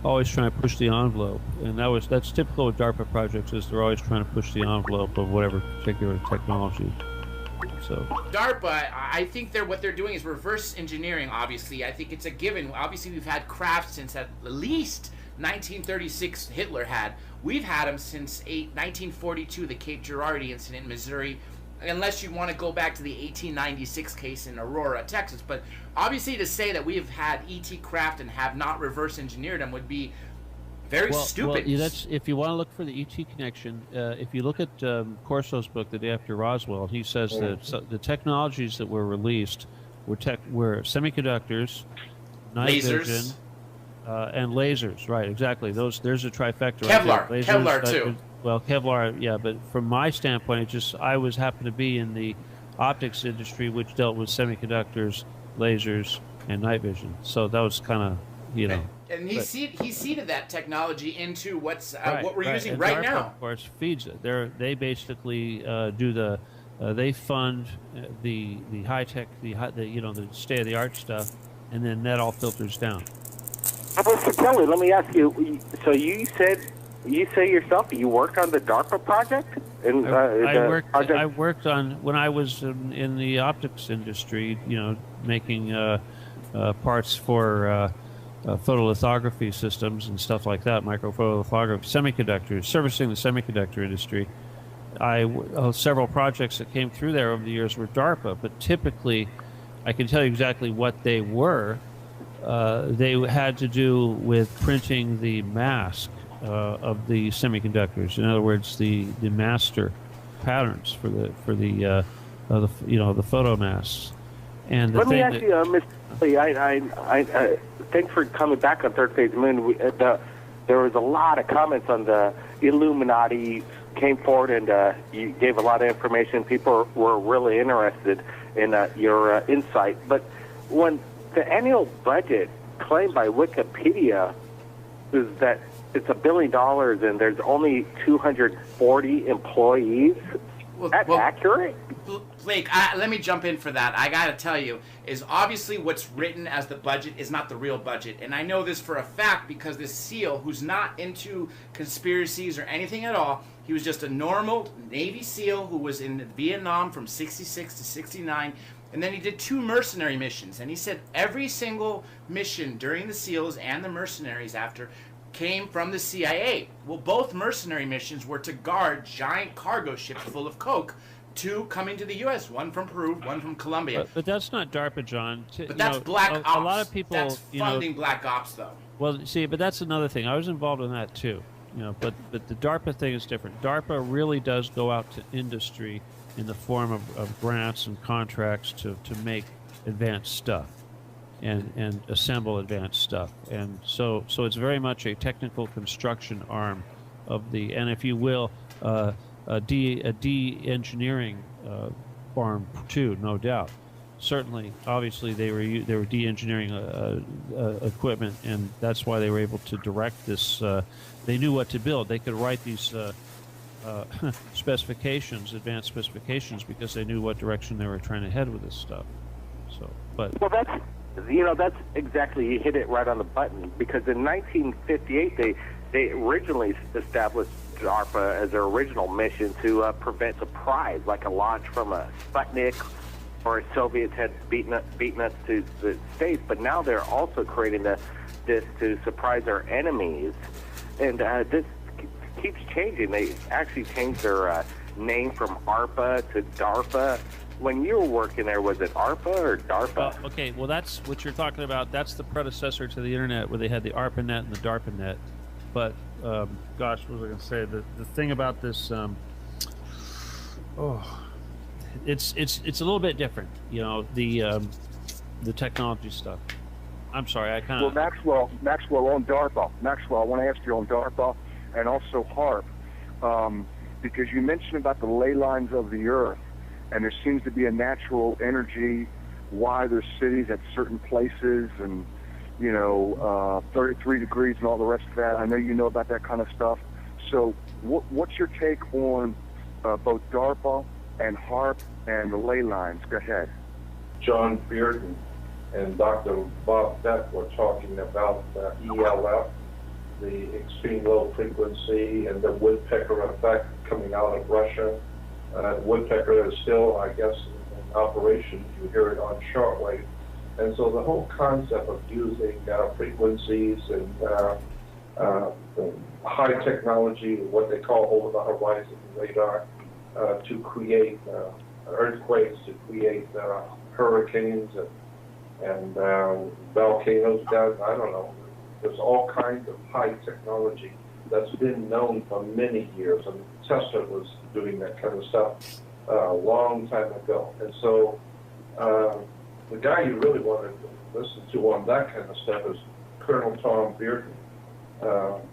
[SPEAKER 23] always trying to push the envelope, and that's typical with DARPA projects. Is they're always trying to push the envelope of whatever particular technology. So
[SPEAKER 21] DARPA, I think what they're doing is reverse engineering. Obviously, I think it's a given. Obviously, we've had craft since at least 1936. Hitler had. We've had them since 1942, the Cape Girardeau incident in Missouri, unless you want to go back to the 1896 case in Aurora, Texas. But obviously to say that we have had ET craft and have not reverse engineered them would be very stupid.
[SPEAKER 23] Well, that's, if you want to look for the ET connection, if you look at Corso's book, The Day After Roswell, he says that the technologies that were released were semiconductors, night vision, and lasers, right? Exactly. There's a trifecta.
[SPEAKER 21] Kevlar,
[SPEAKER 23] right?
[SPEAKER 21] Kevlar too.
[SPEAKER 23] Well, Kevlar, yeah. But from my standpoint, I happened to be in the optics industry, which dealt with semiconductors, lasers, and night vision. So that was kind of,
[SPEAKER 21] And he seeded that technology into what we're using
[SPEAKER 23] and
[SPEAKER 21] right
[SPEAKER 23] DARPA,
[SPEAKER 21] now.
[SPEAKER 23] Of course, feeds it. They basically do they fund the high tech, the state of the art stuff, and then that all filters down.
[SPEAKER 22] Mr. Kelly, let me ask you. So you say yourself you worked on the DARPA project?
[SPEAKER 23] I worked on when I was in the optics industry. Making parts for photolithography systems and stuff like that, microphotolithography, semiconductors, servicing the semiconductor industry. Several projects that came through there over the years were DARPA, but typically, I can tell you exactly what they were. They had to do with printing the mask of the semiconductors. In other words, the master patterns for the photo masks. And
[SPEAKER 22] let me ask you, Mr. Lee, thanks for coming back on Third Phase Moon. There was a lot of comments on the Illuminati came forward, and you gave a lot of information. People were really interested in your insight. But when the annual budget claimed by Wikipedia is that it's $1 billion and there's only 240 employees, That's accurate?
[SPEAKER 21] Blake, let me jump in for that. I gotta tell you, is obviously what's written as the budget is not the real budget. And I know this for a fact because this SEAL, who's not into conspiracies or anything at all, he was just a normal Navy SEAL who was in Vietnam from 66 to 69. And then he did 2 mercenary missions. And he said every single mission during the SEALs and the mercenaries after came from the CIA. Well, both mercenary missions were to guard giant cargo ships full of coke, 2 coming to the U.S., one from Peru, one from Colombia.
[SPEAKER 23] But that's not DARPA, John.
[SPEAKER 21] But that's black ops.
[SPEAKER 23] A lot of people,
[SPEAKER 21] that's funding black ops, though.
[SPEAKER 23] Well, see, but that's another thing. I was involved in that too. But the DARPA thing is different. DARPA really does go out to industry in the form of grants and contracts to make advanced stuff. And assemble advanced stuff, and so it's very much a technical construction arm of the, and if you will, a de-engineering arm too, no doubt. Certainly, obviously, they were de-engineering equipment, and that's why they were able to direct this. They knew what to build. They could write these specifications, advanced specifications, because they knew what direction they were trying to head with this stuff. So, but
[SPEAKER 22] well, that's exactly, you hit it right on the button, because in 1958 they originally established DARPA as their original mission to prevent surprise, like a launch from a Sputnik, or Soviets had beaten us to the States, but now they're also creating this to surprise our enemies, and this keeps changing. They actually changed their name from ARPA to DARPA. When you were working there, was it ARPA or DARPA?
[SPEAKER 23] Okay, well, that's what you're talking about. That's the predecessor to the internet, where they had the ARPANET and the DARPANET. But, gosh, what was I going to say? The thing about this, it's a little bit different, the technology stuff. I'm sorry, I kind of...
[SPEAKER 4] Well, Maxwell on DARPA. Maxwell, I want to ask you on DARPA and also HARP, because you mentioned about the ley lines of the Earth. And there seems to be a natural energy why there's cities at certain places and, 33 degrees and all the rest of that. I know you know about that kind of stuff. So what's your take on both DARPA and HARP and the ley lines? Go ahead.
[SPEAKER 8] John Bearden and Dr. Bob Beck were talking about ELF, the extreme low frequency, and the woodpecker effect coming out of Russia. Woodpecker is still, I guess, in operation. You hear it on shortwave. And so the whole concept of using frequencies and high technology, what they call over-the-horizon radar, to create earthquakes, to create hurricanes and volcanoes down, I don't know. There's all kinds of high technology that's been known for many years. I mean, Tesla was doing that kind of stuff a long time ago. And so the guy you really want to listen to on that kind of stuff is Colonel Tom Bearden.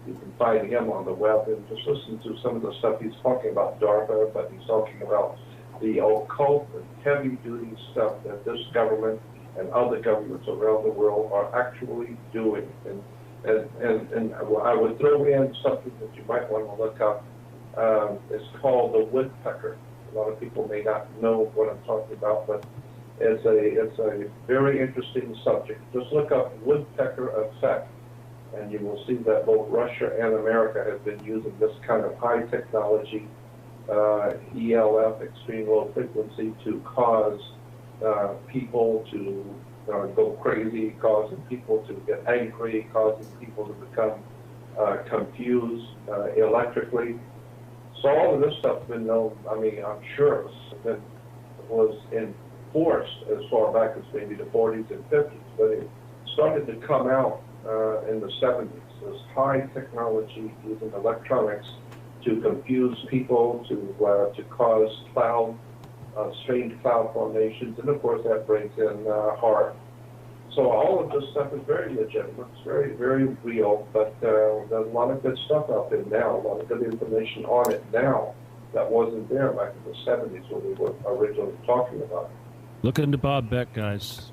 [SPEAKER 8] You can find him on the web and just listen to some of the stuff he's talking about DARPA, but he's talking about the occult and heavy-duty stuff that this government and other governments around the world are actually doing. And I would throw in something that you might want to look up. It's called the woodpecker. A lot of people may not know what I'm talking about, but it's a very interesting subject. Just look up woodpecker effect, and you will see that both Russia and America have been using this kind of high technology, ELF, extreme low frequency, to cause people to go crazy, causing people to get angry, causing people to become confused electrically. So all of this stuff has been known, I mean, I'm sure it was enforced as far back as maybe the 40s and 50s, but it started to come out in the 70s. This high technology using electronics to confuse people, to cause strange cloud formations, and of course that brings in HARP. So all of this stuff is very legitimate, it's very, very real, but there's a lot of good stuff out there now, a lot of good information on it now that wasn't there back in the 70s when we were originally talking about it.
[SPEAKER 23] Look into Bob Beck, guys.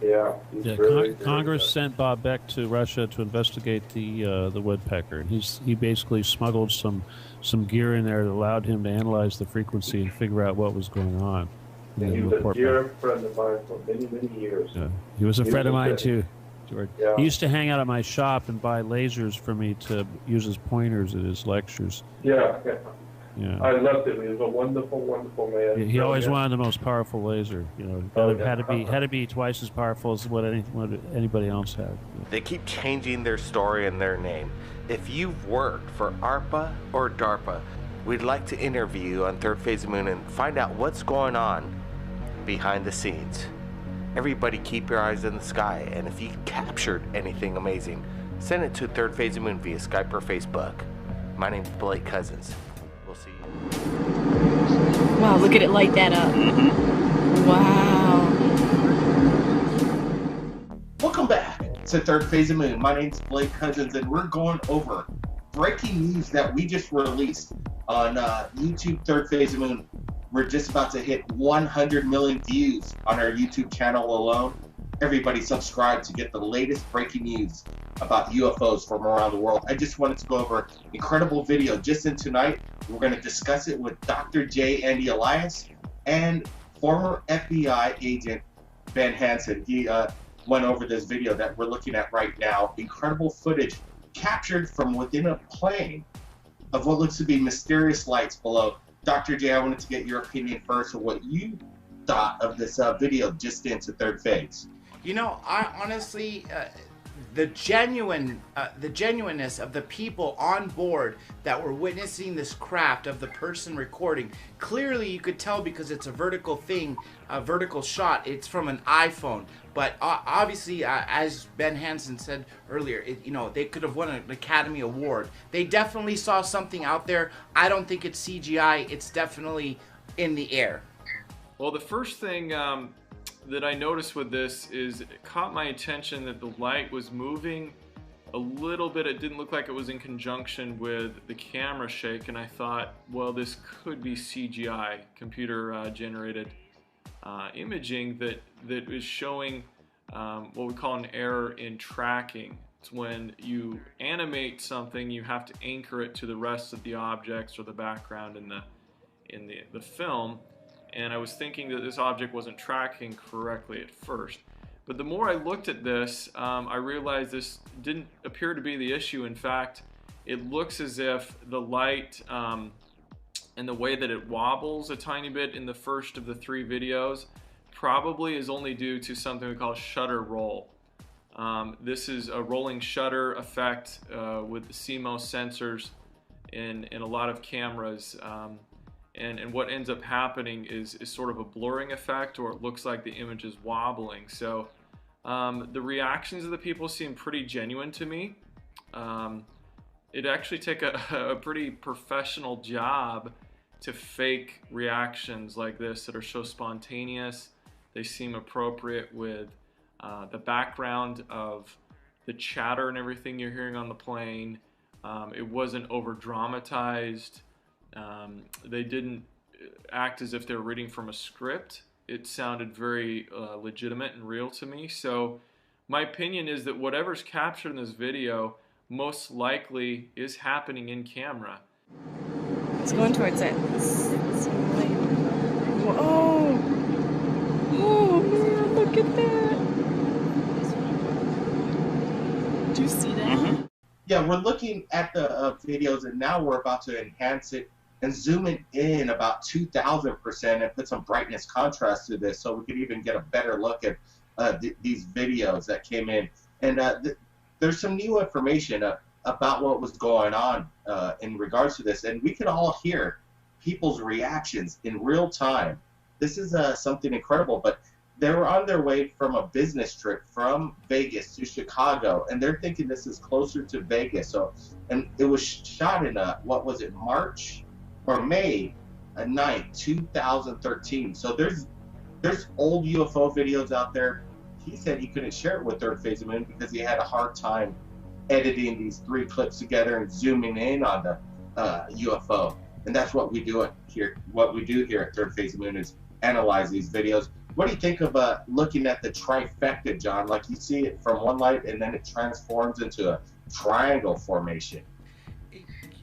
[SPEAKER 8] Yeah. He's
[SPEAKER 23] Yeah,
[SPEAKER 8] really
[SPEAKER 23] Congress sent Bob Beck to Russia to investigate the woodpecker, and he basically smuggled some gear in there that allowed him to analyze the frequency and figure out what was going on.
[SPEAKER 8] And he was a dear friend of mine for many, many years.
[SPEAKER 23] Yeah. He was a friend of mine too, George.
[SPEAKER 8] Yeah.
[SPEAKER 23] He used to hang out at my shop and buy lasers for me to use as pointers at his lectures.
[SPEAKER 8] Yeah.
[SPEAKER 23] Yeah.
[SPEAKER 8] I loved him. He was a wonderful, wonderful man.
[SPEAKER 23] He always wanted the most powerful laser. You know, it had to be twice as powerful as what anybody else had.
[SPEAKER 10] They keep changing their story and their name. If you've worked for ARPA or DARPA, we'd like to interview you on Third Phase of the Moon and find out what's going on behind the scenes. Everybody keep your eyes in the sky, and if you captured anything amazing, send it to Third Phase of the Moon via Skype or Facebook. My name's Blake Cousins. We'll see you.
[SPEAKER 11] Wow, look at it light that up. Wow.
[SPEAKER 10] Welcome back to Third Phase of the Moon. My name's Blake Cousins, and we're going over breaking news that we just released on YouTube Third Phase of the Moon. We're just about to hit 100 million views on our YouTube channel alone. Everybody subscribe to get the latest breaking news about UFOs from around the world. I just wanted to go over an incredible video just in tonight. We're going to discuss it with Dr. J. Andy Elias and former FBI agent Ben Hansen. He went over this video that we're looking at right now. Incredible footage captured from within a plane of what looks to be mysterious lights below. Dr. J, I wanted to get your opinion first of what you thought of this video just into Third Phase.
[SPEAKER 21] You know, I honestly, the genuineness of the people on board that were witnessing this craft, of the person recording, clearly you could tell because it's a vertical thing, a vertical shot. It's from an iPhone, but obviously, as Ben Hansen said earlier, you know, they could have won an Academy Award. They definitely saw something out there. I don't think it's CGI. It's definitely in the air.
[SPEAKER 13] Well, the first thing that I noticed with this is it caught my attention that the light was moving a little bit. It didn't look like it was in conjunction with the camera shake, and I thought, well, this could be CGI, computer generated imaging that is showing what we call an error in tracking. It's when you animate something, you have to anchor it to the rest of the objects or the background in the film. And I was thinking that this object wasn't tracking correctly at first. But the more I looked at this, I realized this didn't appear to be the issue. In fact, it looks as if the light and the way that it wobbles a tiny bit in the first of the 3 videos probably is only due to something we call shutter roll. This is a rolling shutter effect with the CMOS sensors in a lot of cameras. And what ends up happening is sort of a blurring effect, or it looks like the image is wobbling. So the reactions of the people seem pretty genuine to me. It actually take a pretty professional job to fake reactions like this that are so spontaneous. They seem appropriate with the background of the chatter and everything you're hearing on the plane. It wasn't over dramatized. They didn't act as if they were reading from a script. It sounded very legitimate and real to me. So my opinion is that whatever's captured in this video most likely is happening in camera.
[SPEAKER 11] It's going towards it. Oh! Oh man, look at that! Do you see that?
[SPEAKER 10] Mm-hmm. Yeah, we're looking at the videos, and now we're about to enhance it and zoom it in about 2,000% and put some brightness contrast to this, so we could even get a better look at these videos that came in. And there's some new information about what was going on in regards to this, and we can all hear people's reactions in real time. This is something incredible, but they were on their way from a business trip from Vegas to Chicago, and they're thinking this is closer to Vegas. So, and it was shot in what was it, March or May 9th, 2013. So there's old UFO videos out there. He said he couldn't share it with Third Phase of the Moon because he had a hard time editing these 3 clips together and zooming in on the UFO. And that's what we do here. What we do here at Third Phase of the Moon is analyze these videos. What do you think of looking at the trifecta, John? Like you see it from one light and then it transforms into a triangle formation.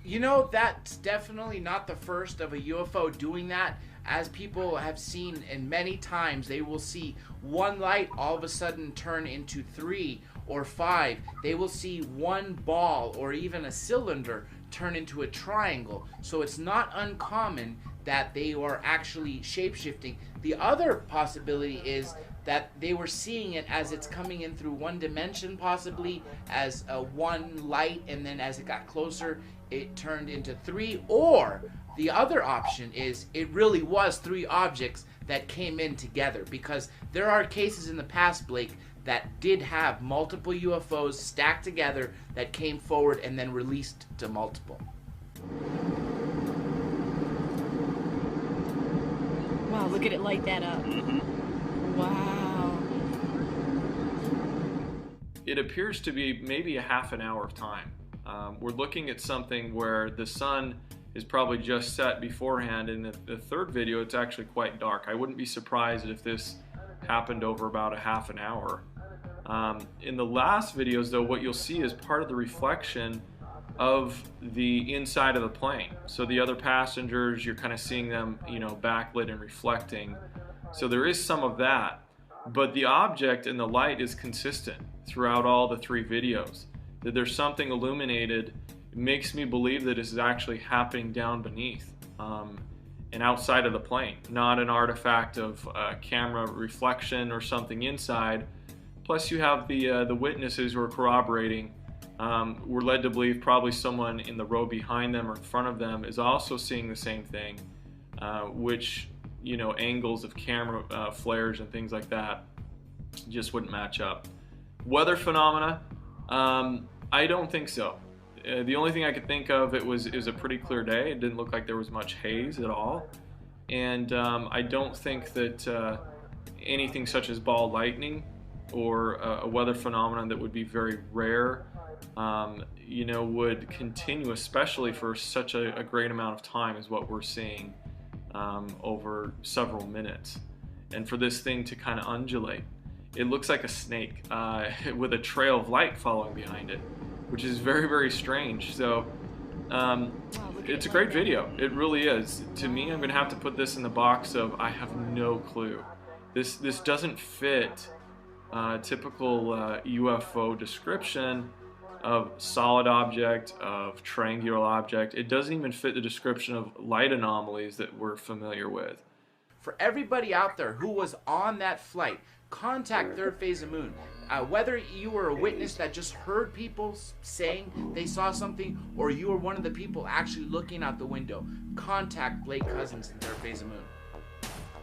[SPEAKER 21] You know, that's definitely not the first of a UFO doing that. As people have seen, and many times they will see one light all of a sudden turn into 3 or 5. They will see one ball or even a cylinder turn into a triangle. So it's not uncommon that they are actually shape-shifting. The other possibility is that they were seeing it as it's coming in through one dimension, possibly as one light, and then as it got closer it turned into 3. Or the other option is it really was 3 objects that came in together, because there are cases in the past, Blake, that did have multiple UFOs stacked together that came forward and then released to multiple.
[SPEAKER 11] Wow, look at it light that up. Wow.
[SPEAKER 13] It appears to be maybe a half an hour of time. We're looking at something where the sun is probably just set beforehand. In the third video, it's actually quite dark. I wouldn't be surprised if this happened over about a half an hour. In the last videos, though, what you'll see is part of the reflection of the inside of the plane. So the other passengers, you're kind of seeing them, you know, backlit and reflecting. So there is some of that, but the object and the light is consistent throughout all the 3 videos. That there's something illuminated makes me believe that this is actually happening down beneath and outside of the plane, not an artifact of camera reflection or something inside. Plus you have the witnesses who are corroborating. We're led to believe probably someone in the row behind them or in front of them is also seeing the same thing, which, you know, angles of camera flares and things like that just wouldn't match up. Weather phenomena, I don't think so. The only thing I could think of, it was a pretty clear day. It didn't look like there was much haze at all. And I don't think that anything such as ball lightning or a weather phenomenon that would be very rare, you know, would continue, especially for such a great amount of time as what we're seeing over several minutes. And for this thing to kind of undulate, it looks like a snake with a trail of light following behind it, which is very, very strange. So it's a great video. It really is. To me, I'm going to have to put this in the box of I have no clue. This doesn't fit typical UFO description of solid object, of triangular object. It doesn't even fit the description of light anomalies that we're familiar with.
[SPEAKER 21] For everybody out there who was on that flight, contact Third Phase of Moon. Whether you were a witness that just heard people saying they saw something, or you were one of the people actually looking out the window, contact Blake Cousins in Third Phase of Moon.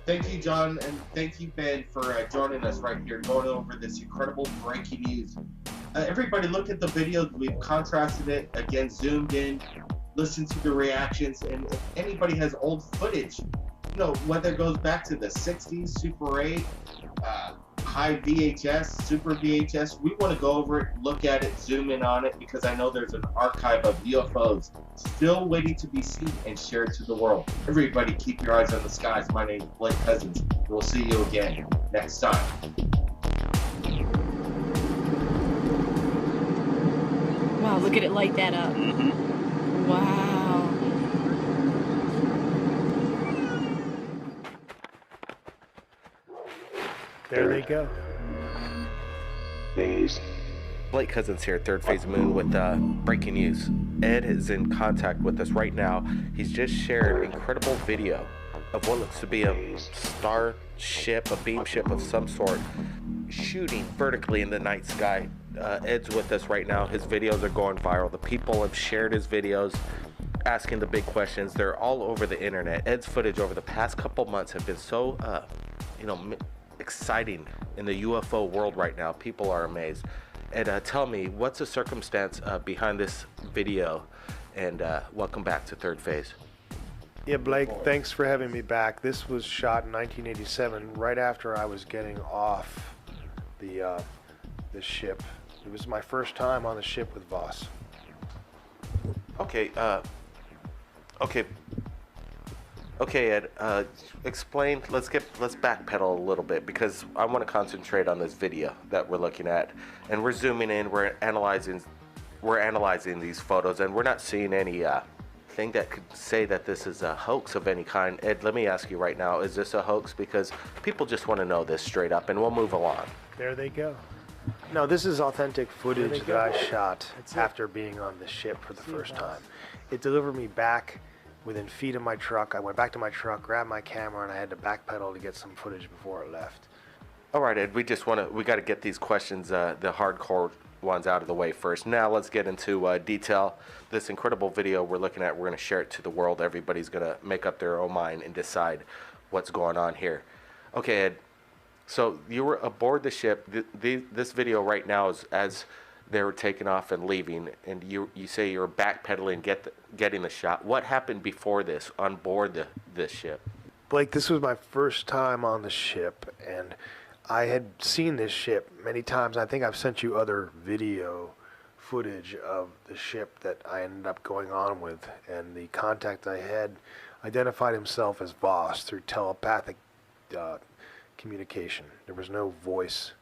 [SPEAKER 10] Thank you, John, and thank you, Ben, for joining us right here, going over this incredible breaking news. Everybody look at the videos. We've contrasted it, again, zoomed in, listened to the reactions, and if anybody has old footage, you know, whether it goes back to the 60s, Super 8, high VHS, Super VHS, we want to go over it, look at it, zoom in on it, because I know there's an archive of UFOs still waiting to be seen and shared to the world. Everybody keep your eyes on the skies. My name is Blake Cousins. We'll see you again next time.
[SPEAKER 11] Wow, look at it light that up. Wow.
[SPEAKER 3] There they go.
[SPEAKER 7] Blake Cousins here, Third Phase of Moon, with breaking news. Ed is in contact with us right now. He's just shared incredible video of what looks to be a star ship, a beam ship of some sort, shooting vertically in the night sky. Ed's with us right now. His videos are going viral. The people have shared his videos, asking the big questions. They're all over the internet. Ed's footage over the past couple months have been so, you know, exciting in the UFO world right now. People are amazed. And tell me, what's the circumstance behind this video? And welcome back to Third Phase.
[SPEAKER 3] Yeah, Blake, thanks for having me back. This was shot in 1987, right after I was getting off the ship. It was my first time on the ship with Voss.
[SPEAKER 7] Okay, okay. Okay, Ed, explain, let's backpedal a little bit because I want to concentrate on this video that we're looking at. And we're zooming in, we're analyzing these photos, and we're not seeing any thing that could say that this is a hoax of any kind. Ed, let me ask you right now, is this a hoax? Because people just want to know this straight up, and we'll move along.
[SPEAKER 3] There they go. No, this is authentic footage that I shot after being on the ship for the first time. It delivered me back within feet of my truck. I went back to my truck, grabbed my camera, and I had to backpedal to get some footage before it left.
[SPEAKER 7] All right, Ed, we got to get these questions, the hardcore ones, out of the way first. Now let's get into detail. This incredible video we're looking at, we're going to share it to the world. Everybody's going to make up their own mind and decide what's going on here. Okay, Ed, so you were aboard the ship. This video right now is as they were taking off and leaving, and you say you were backpedaling, getting the shot. What happened before this on board this ship?
[SPEAKER 3] Blake, this was my first time on the ship, and I had seen this ship many times. I think I've sent you other video footage of the ship that I ended up going on with, and the contact I had identified himself as Voss through telepathic communication. There was no voice.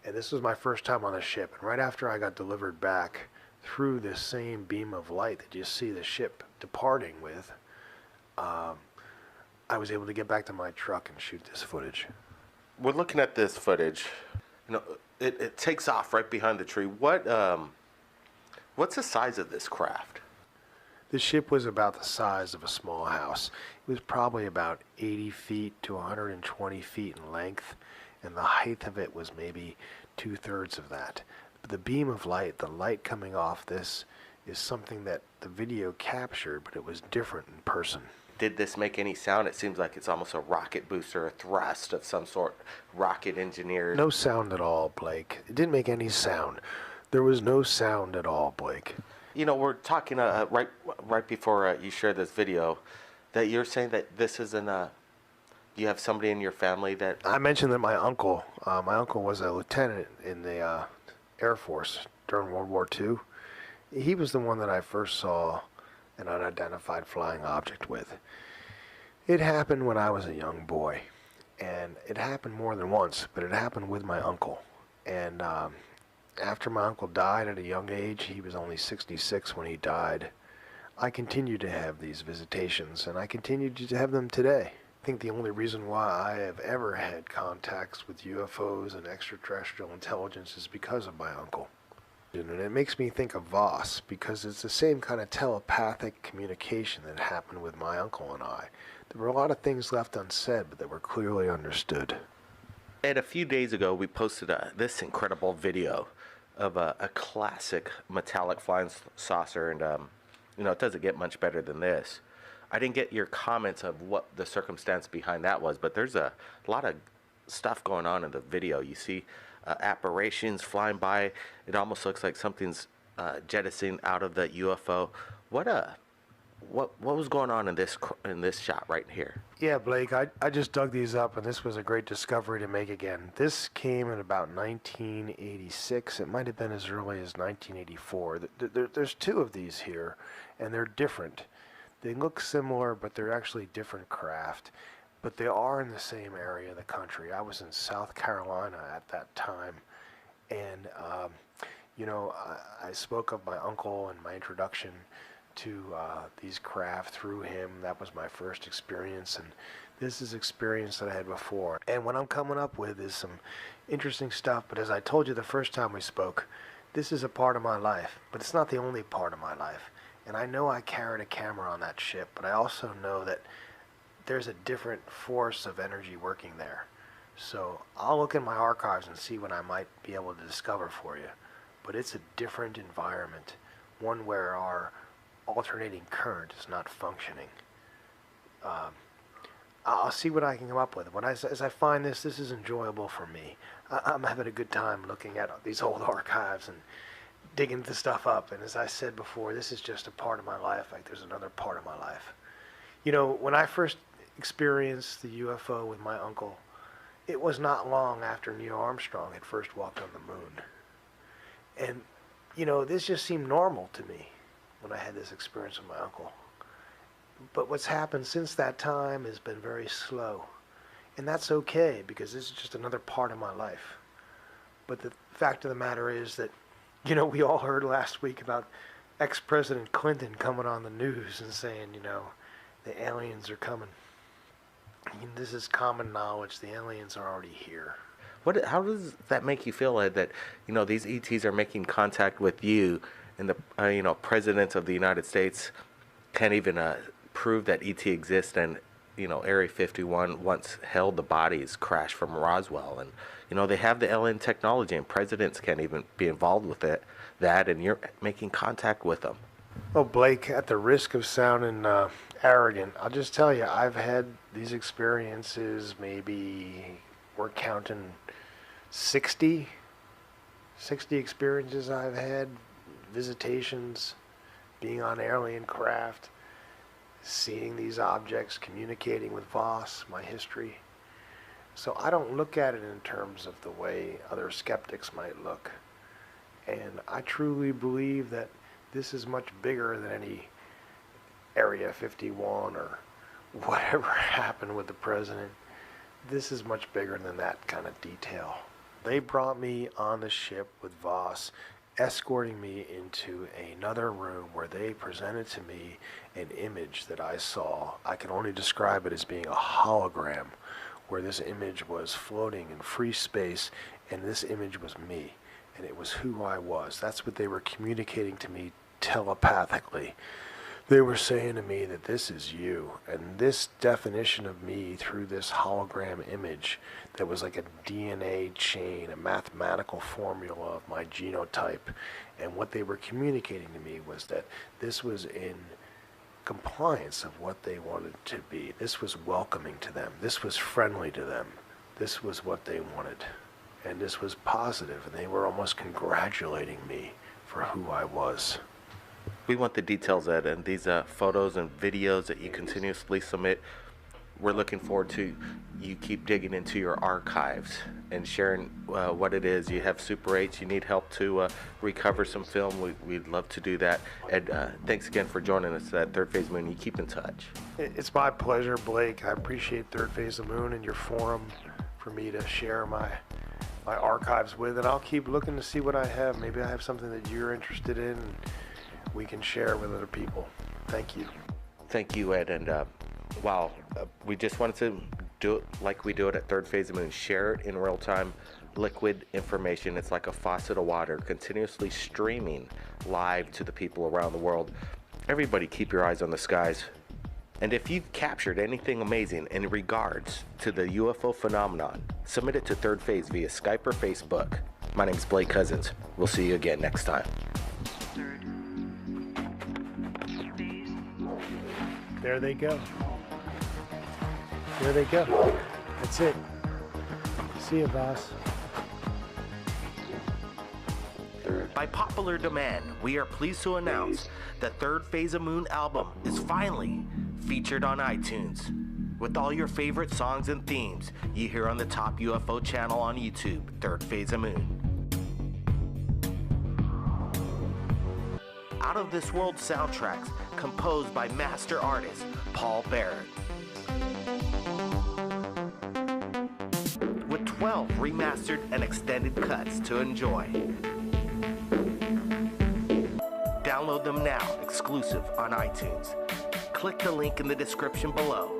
[SPEAKER 3] And this was my first time on the ship. And right after I got delivered back through this same beam of light that you see the ship departing with, I was able to get back to my truck and shoot this footage.
[SPEAKER 7] We're looking at this footage. You know, it takes off right behind the tree. What's the size of this craft?
[SPEAKER 3] This ship was about the size of a small house. It was probably about 80 feet to 120 feet in length, and the height of it was maybe 2/3 of that. But the beam of light, the light coming off this, is something that the video captured, but it was different in person.
[SPEAKER 7] Did this make any sound? It seems like it's almost a rocket booster, a thrust of some sort, rocket engineered.
[SPEAKER 3] No sound at all, Blake. It didn't make any sound. There was no sound at all, Blake.
[SPEAKER 7] You know, we're talking right before you shared this video, that you're saying that this isn't you have somebody in your family that...
[SPEAKER 3] I mentioned that my uncle was a lieutenant in the Air Force during World War II. He was the one that I first saw an unidentified flying object with. It happened when I was a young boy, and it happened more than once, but it happened with my uncle. And after my uncle died at a young age, he was only 66 when he died, I continued to have these visitations, and I continue to have them today. I think the only reason why I have ever had contacts with UFOs and extraterrestrial intelligence is because of my uncle. And it makes me think of Voss, because it's the same kind of telepathic communication that happened with my uncle and I. There were a lot of things left unsaid, but that were clearly understood.
[SPEAKER 7] And a few days ago, we posted this incredible video of a classic metallic flying saucer, and you know, it doesn't get much better than this. I didn't get your comments of what the circumstance behind that was, but there's a lot of stuff going on in the video. You see apparitions flying by. It almost looks like something's jettisoning out of the UFO. What was going on in this shot right here?
[SPEAKER 3] Yeah, Blake, I just dug these up, and this was a great discovery to make again. This came in about 1986. It might have been as early as 1984. There's two of these here, and they're different. They look similar, but they're actually different craft. But they are in the same area of the country. I was in South Carolina at that time, and you know, I spoke of my uncle and my introduction to these craft through him. That was my first experience, and this is experience that I had before. And what I'm coming up with is some interesting stuff, but as I told you the first time we spoke, this is a part of my life, but it's not the only part of my life. And I know I carried a camera on that ship, but I also know that there's a different force of energy working there. So I'll look in my archives and see what I might be able to discover for you. But it's a different environment, one where our alternating current is not functioning. I'll see what I can come up with. As I find this is enjoyable for me. I'm having a good time looking at these old archives and digging the stuff up. And as I said before, this is just a part of my life, like there's another part of my life. You know, when I first experienced the UFO with my uncle, it was not long after Neil Armstrong had first walked on the moon. And, you know, this just seemed normal to me when I had this experience with my uncle. But what's happened since that time has been very slow. And that's okay, because this is just another part of my life. But the fact of the matter is that, you know, we all heard last week about ex-President Clinton coming on the news and saying, you know, the aliens are coming. I mean, this is common knowledge. The aliens are already here.
[SPEAKER 7] How does that make you feel, Ed, that, you know, these ETs are making contact with you, and the you know, president of the United States can't even prove that ET exists, and, you know, Area 51 once held the bodies crashed from Roswell, and, you know, they have the alien technology, and presidents can't even be involved with that, and you're making contact with them.
[SPEAKER 3] Oh, Blake, at the risk of sounding arrogant, I'll just tell you, I've had these experiences, maybe we're counting 60 experiences I've had, visitations, being on alien craft, seeing these objects, communicating with Voss, my history. So I don't look at it in terms of the way other skeptics might look. And I truly believe that this is much bigger than any Area 51 or whatever happened with the president. This is much bigger than that kind of detail. They brought me on the ship with Voss, escorting me into another room where they presented to me an image that I saw. I can only describe it as being a hologram, where this image was floating in free space, and this image was me, and it was who I was. That's what they were communicating to me telepathically. They were saying to me that this is you, and this definition of me through this hologram image that was like a DNA chain, a mathematical formula of my genotype, and what they were communicating to me was that this was in compliance of what they wanted to be. This was welcoming to them. This was friendly to them. This was what they wanted, and this was positive, and they were almost congratulating me for who I was.
[SPEAKER 7] We want the details, Ed, and these photos and videos that you continuously submit. We're looking forward to you keep digging into your archives and sharing what it is. You have Super 8s. You need help to recover some film. We'd love to do that. Ed, thanks again for joining us at Third Phase Moon. You keep in touch.
[SPEAKER 3] It's my pleasure, Blake. I appreciate Third Phase of Moon and your forum for me to share my archives with, and I'll keep looking to see what I have. Maybe I have something that you're interested in, and we can share with other people. Thank you.
[SPEAKER 7] Thank you, Ed. And wow, we just wanted to do it like we do it at Third Phase of Moon. Share it in real time, liquid information. It's like a faucet of water, continuously streaming live to the people around the world. Everybody keep your eyes on the skies. And if you've captured anything amazing in regards to the UFO phenomenon, submit it to Third Phase via Skype or Facebook. My name's Blake Cousins. We'll see you again next time.
[SPEAKER 3] There they go. There they go. That's it. See you, boss.
[SPEAKER 7] By popular demand, we are pleased to announce the Third Phase of Moon album is finally featured on iTunes. With all your favorite songs and themes you hear on the top UFO channel on YouTube, Third Phase of Moon. Out of This World soundtracks composed by master artist Paul Barrett. With 12 remastered and extended cuts to enjoy. Download them now, exclusive on iTunes. Click the link in the description below.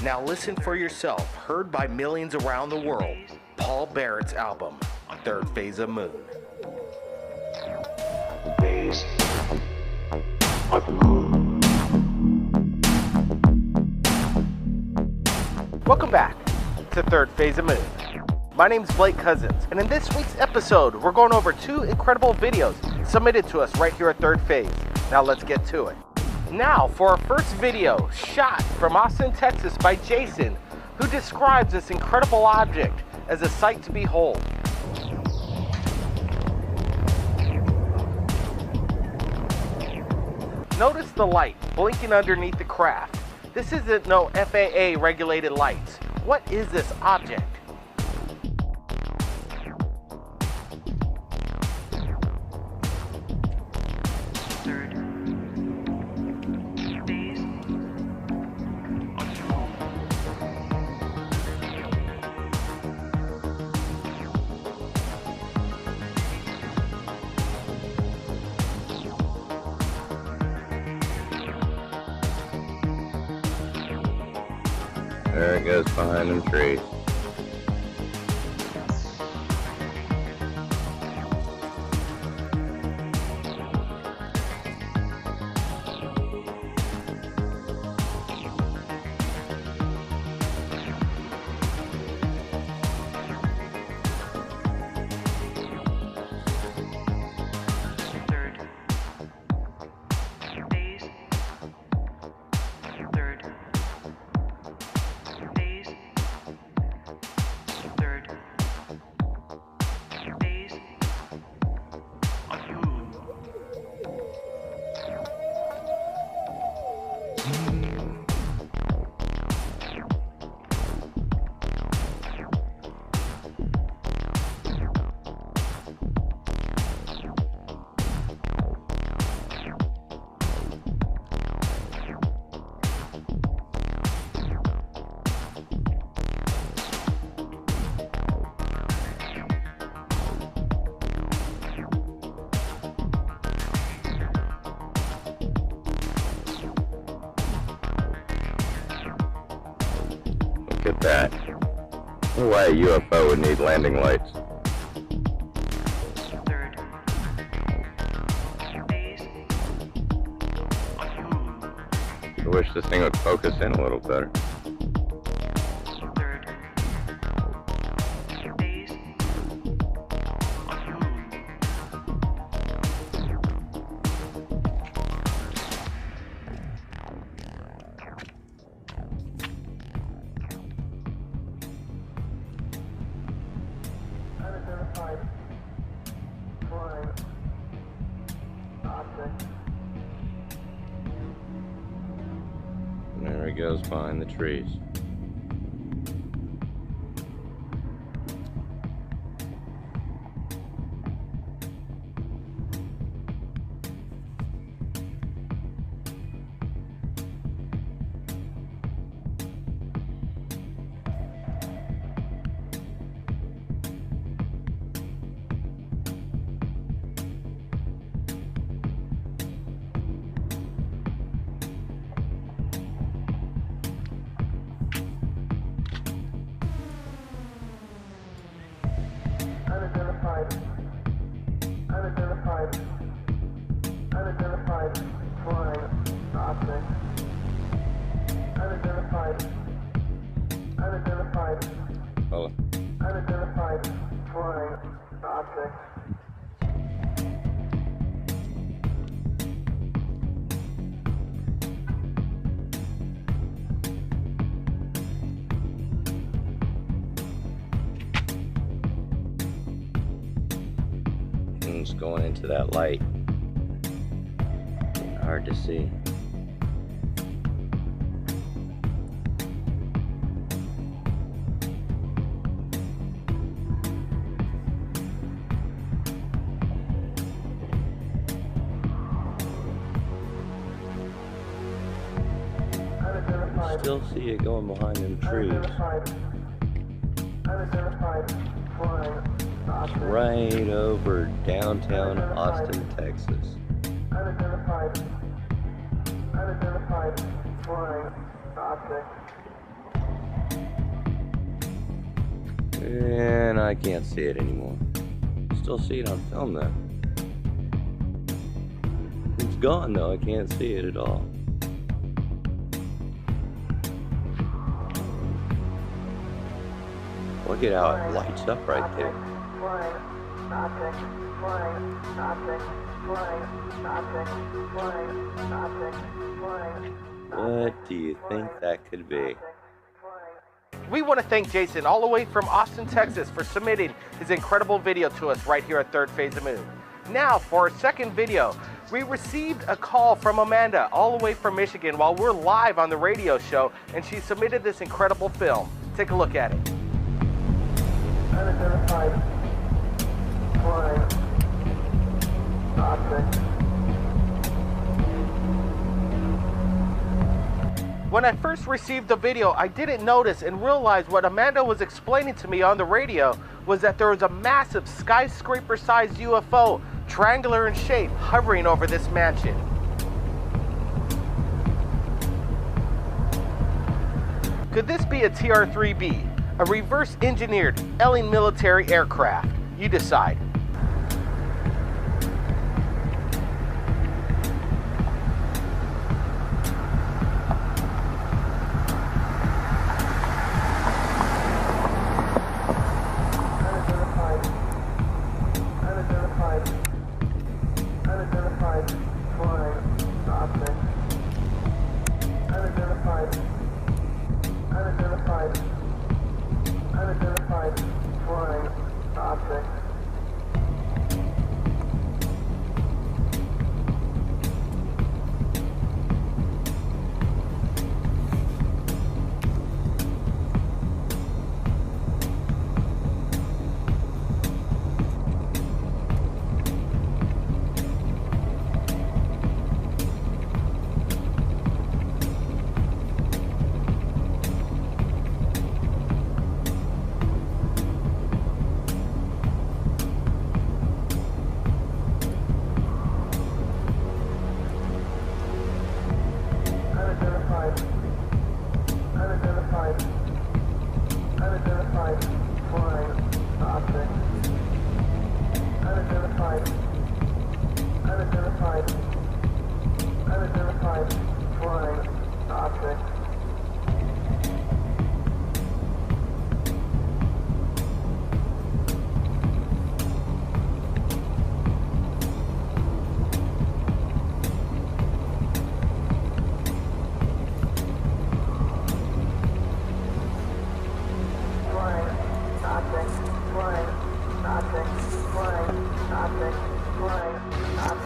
[SPEAKER 7] Now listen for yourself, heard by millions around the world, Paul Barrett's album, Third Phase of Moon. Welcome back to Third Phase of Moon. My name's Blake Cousins, and in this week's episode, we're going over 2 incredible videos submitted to us right here at Third Phase. Now let's get to it. Now for our first video, shot from Austin, Texas by Jason, who describes this incredible object as a sight to behold. Notice the light blinking underneath the craft. This isn't no FAA regulated lights. What is this object?
[SPEAKER 6] There it goes behind them trees. Look at that. No way a UFO would need landing lights. I wish this thing would focus in a little better. And there he goes behind the trees.
[SPEAKER 12] Unidentified flying object. Unidentified flying object.
[SPEAKER 6] It's going into that light. Hard to see. Still see it going behind them trees. It's right over downtown Austin, Texas.
[SPEAKER 12] Unidentified flying object.
[SPEAKER 6] And I can't see it anymore. Still see it on film though. It's gone though, I can't see it at all. Look at how it lights up right there. What do you think that could be?
[SPEAKER 20] We want to thank Jason all the way from Austin, Texas for submitting his incredible video to us right here at Third Phase of Moon. Now for our second video, we received a call from Amanda all the way from Michigan while we're live on the radio show, and she submitted this incredible film. Take a look at it.
[SPEAKER 12] Unidentified flying object.
[SPEAKER 20] When I first received the video, I didn't notice and realize what Amanda was explaining to me on the radio was that there was a massive skyscraper-sized UFO, triangular in shape, hovering over this mansion.
[SPEAKER 7] Could this be a TR-3B, a reverse-engineered alien military aircraft? You decide.
[SPEAKER 12] Unidentified flying object. Unidentified flying object. Unidentified flying object.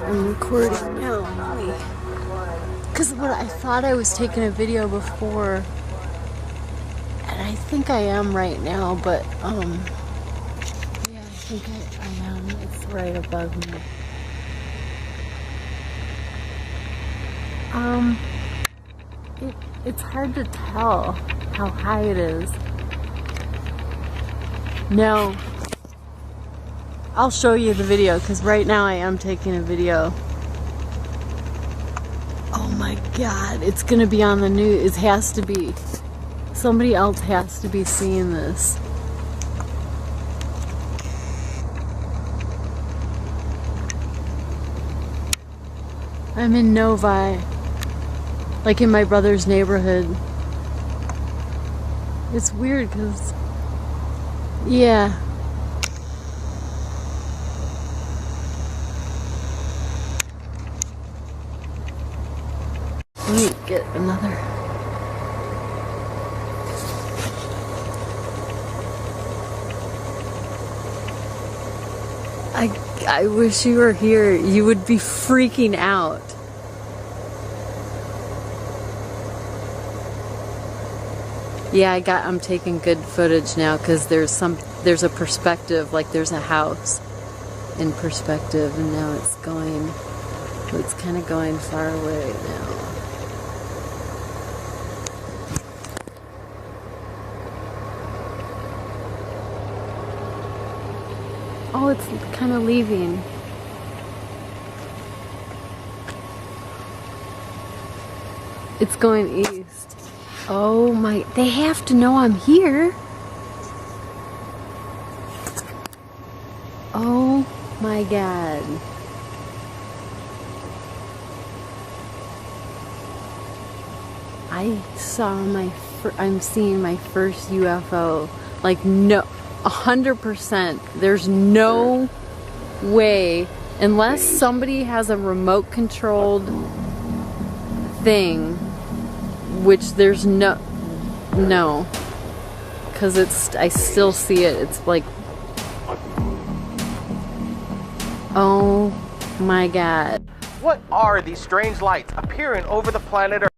[SPEAKER 11] I'm recording now, because what I thought I was taking a video before, and I think I am right now, but yeah, I think I am. It's right above me. It's hard to tell how high it is. No. I'll show you the video, because right now I am taking a video. Oh my god, it's gonna be on the news. It has to be. Somebody else has to be seeing this. I'm in Novi, like in my brother's neighborhood. It's weird because, yeah. Let me get another. I wish you were here. You would be freaking out. Yeah, I'm taking good footage now because there's a perspective, like there's a house in perspective, and now it's kind of going far away now. Oh, it's kind of leaving. It's going east. Oh my, they have to know I'm here. Oh my god. I'm seeing my first UFO. Like, no, 100%. There's no way, unless somebody has a remote controlled thing, which there's no, because I still see it. It's like, oh my god.
[SPEAKER 7] What are these strange lights appearing over the planet Earth?